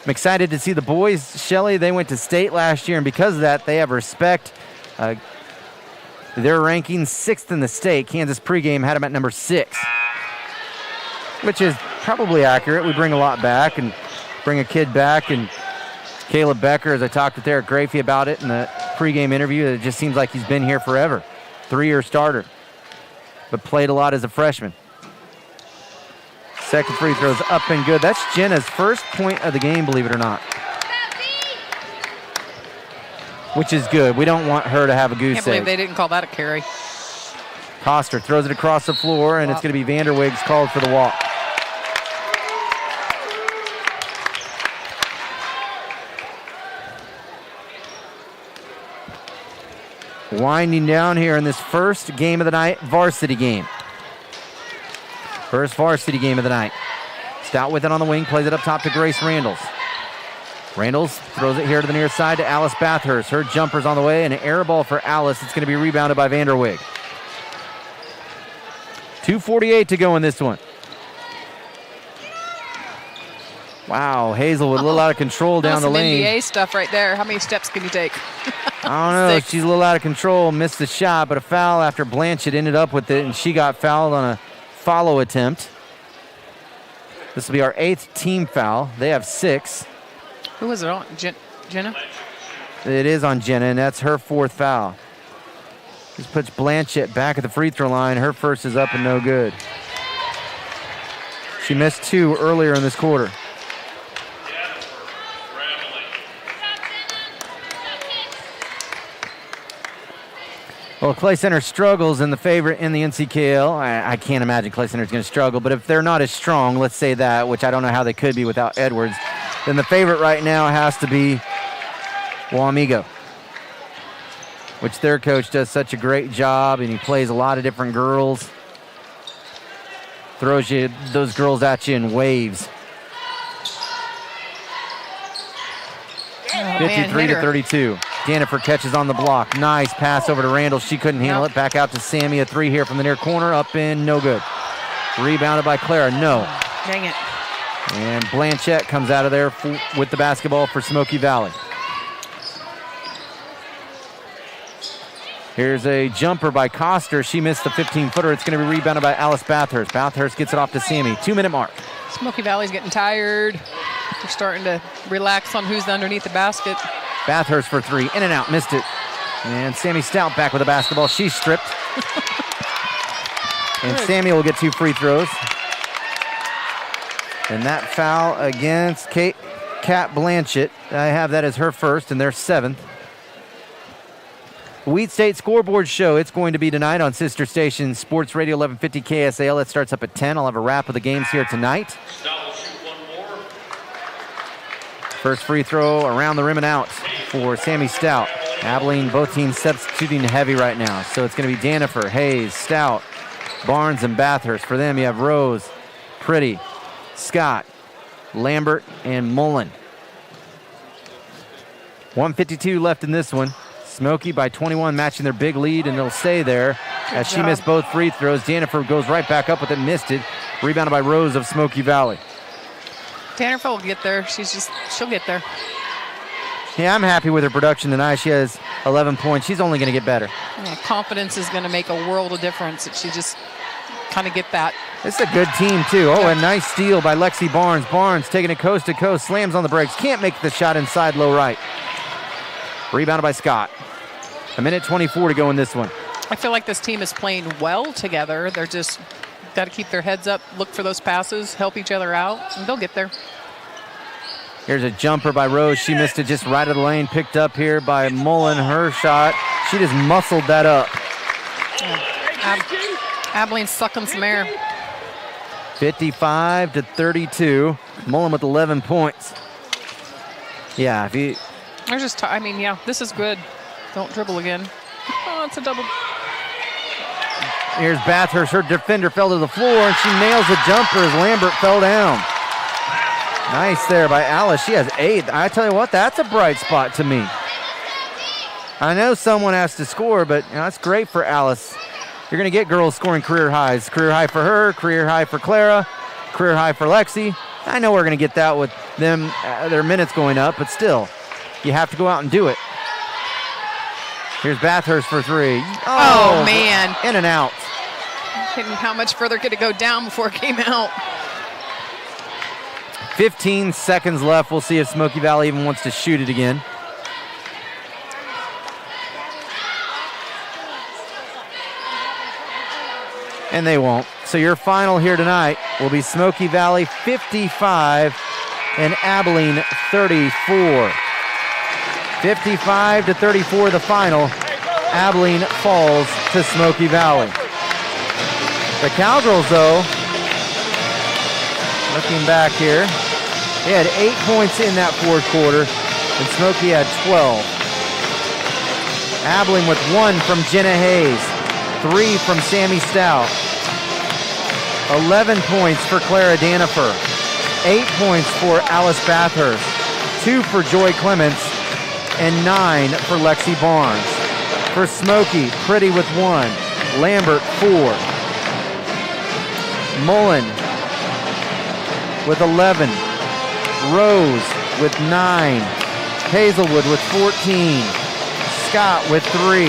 I'm excited to see the boys, Shelley. They went to state last year, and because of that, they have respect. They're ranking 6th in the state. Kansas pregame had them at number 6, which is probably accurate. We bring a lot back and bring a kid back. And Caleb Becker, as I talked with Eric Grafey about it in the pregame interview, it just seems like he's been here forever. 3-year starter, but played a lot as a freshman. Second free throw's up and good. That's Jenna's first point of the game, believe it or not. Which is good. We don't want her to have a goose egg. Can't believe they didn't call that a carry. Coster throws it across the floor, and it's going to be Vanderwig's called for the walk. Winding down here in this first game of the night, varsity game. First varsity game of the night. Stout with it on the wing, plays it up top to Grace Randalls. Randalls throws it here to the near side to Alice Bathurst. Her jumper's on the way, and an air ball for Alice. It's going to be rebounded by Vanderwig. 2:48 to go in this one. Wow, Hazel with a little out of control down the lane. NBA stuff right there. How many steps can you take? I don't know. 6. She's a little out of control, missed the shot, but a foul after Blanchett ended up with it, and she got fouled on a follow attempt. This will be our 8th team foul. They have 6. Who was it on? Jenna? It is on Jenna, and that's her 4th foul. This puts Blanchett back at the free throw line. Her first is up and no good. She missed 2 earlier in this quarter. Well, Clay Center struggles in the favorite in the NCKL. I can't imagine Clay Center's going to struggle, but if they're not as strong, let's say that, which I don't know how they could be without Edwards, then the favorite right now has to be Wamego, which their coach does such a great job, and he plays a lot of different girls. Throws you those girls at you in waves. 53-32. Danifer catches on the block. Nice pass over to Randall. She couldn't handle it. Back out to Sammy. A 3 here from the near corner. Up in, no good. Rebounded by Clara. No. Dang it. And Blanchett comes out of there with the basketball for Smoky Valley. Here's a jumper by Coster. She missed the 15-footer. It's going to be rebounded by Alice Bathurst. Bathurst gets it off to Sammy. 2-minute mark. Smoky Valley's getting tired. They're starting to relax on who's underneath the basket. Bathurst for 3. In and out. Missed it. And Sammy Stout back with the basketball. She's stripped. And Sammy will get 2 free throws. And that foul against Kat Blanchett. I have that as her first, and their 7th. Wheat State Scoreboard Show. It's going to be tonight on Sister Station Sports Radio 1150 KSAL. It starts up at 10. I'll have a wrap of the games here tonight. First free throw around the rim and out for Sammy Stout. Abilene, both teams substituting heavy right now. So it's going to be Danifer, Hayes, Stout, Barnes, and Bathurst. For them, you have Rose, Pretty, Scott, Lambert, and Mullen. 1:52 left in this one. Smoky by 21 matching their big lead, and they'll stay there as she missed both free throws. Danifer goes right back up with it, missed it. Rebounded by Rose of Smoky Valley. Danifer will get there. She'll get there. Yeah, I'm happy with her production tonight. She has 11 points. She's only going to get better. Yeah, confidence is going to make a world of difference if she just kind of get that. It's a good team, too. Oh, a nice steal by Lexi Barnes. Barnes taking it coast to coast, slams on the brakes. Can't make the shot inside low right. Rebounded by Scott. 1:24 to go in this one. I feel like this team is playing well together. They're just got to keep their heads up, look for those passes, help each other out, and they'll get there. Here's a jumper by Rose. She missed it just right of the lane. Picked up here by Mullen. Her shot. She just muscled that up. Abilene's sucking some air. 55-32. Mullen with 11 points. Yeah, if you... They're just, this is good. Don't dribble again. Oh, it's a double. Here's Bathurst. Her defender fell to the floor, and she nails a jumper as Lambert fell down. Nice there by Alice. She has 8. I tell you what, that's a bright spot to me. I know someone has to score, but that's great for Alice. You're going to get girls scoring career highs. Career high for her, career high for Clara, career high for Lexi. I know we're going to get that with them, their minutes going up, but still, you have to go out and do it. Here's Bathurst for three. Oh, man. In and out. How much further could it go down before it came out? 15 seconds left. We'll see if Smoky Valley even wants to shoot it again. And they won't. So your final here tonight will be Smoky Valley 55 and Abilene 34. 55-34 the final. Abilene falls to Smoky Valley. The Cowgirls, though, looking back here, they had 8 points in that fourth quarter, and Smoky had 12. Abilene with 1 from Jenna Hayes, 3 from Sammy Stout, 11 points for Clara Danifer, 8 points for Alice Bathurst, 2 for Joy Clements, and 9 for Lexi Barnes. For Smoky, Pretty with 1, Lambert 4, Mullen with 11, Rose with 9, Hazelwood with 14, Scott with 3,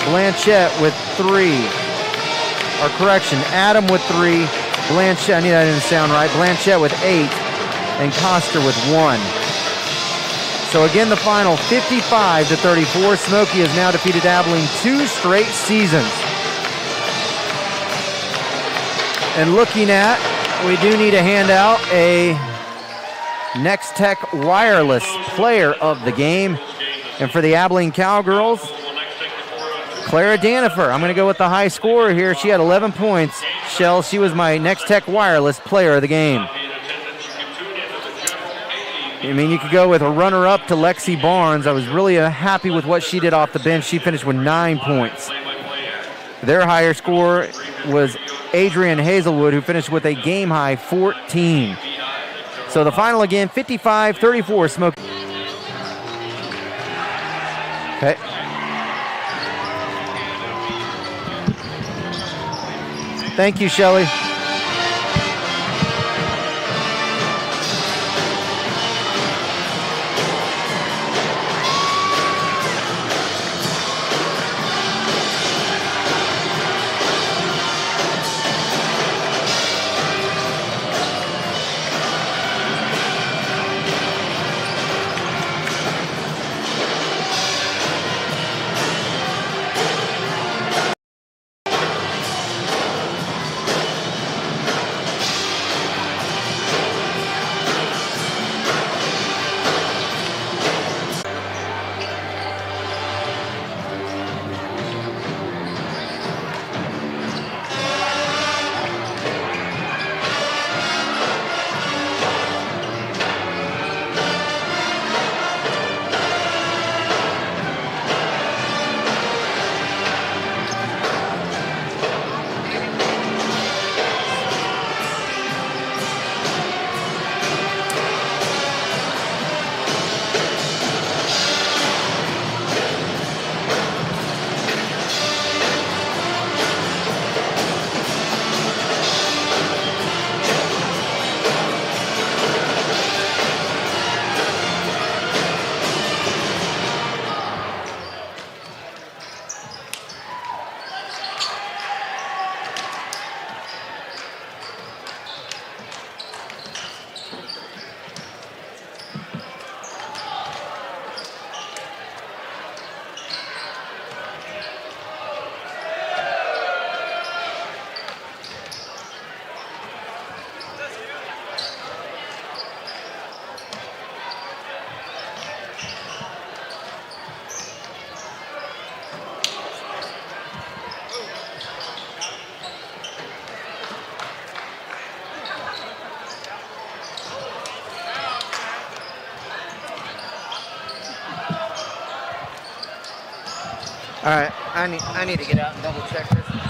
Blanchette with 3, or correction, Adam with 3, Blanchette, I knew that didn't sound right, Blanchette with 8, and Coster with 1. So again, the final 55-34. Smoky has now defeated Abilene 2 straight seasons. And looking at, we do need to hand out a Next Tech Wireless Player of the Game. And for the Abilene Cowgirls, Clara Danifer. I'm going to go with the high scorer here. She had 11 points. Shell, she was my Next Tech Wireless Player of the Game. I mean, you could go with a runner-up to Lexi Barnes. I was really happy with what she did off the bench. She finished with 9 points. Their higher score was Adrian Hazelwood, who finished with a game-high 14. So the final again, 55-34, Smoky. Okay. Thank you, Shelley. All right, I need to get out and double check this.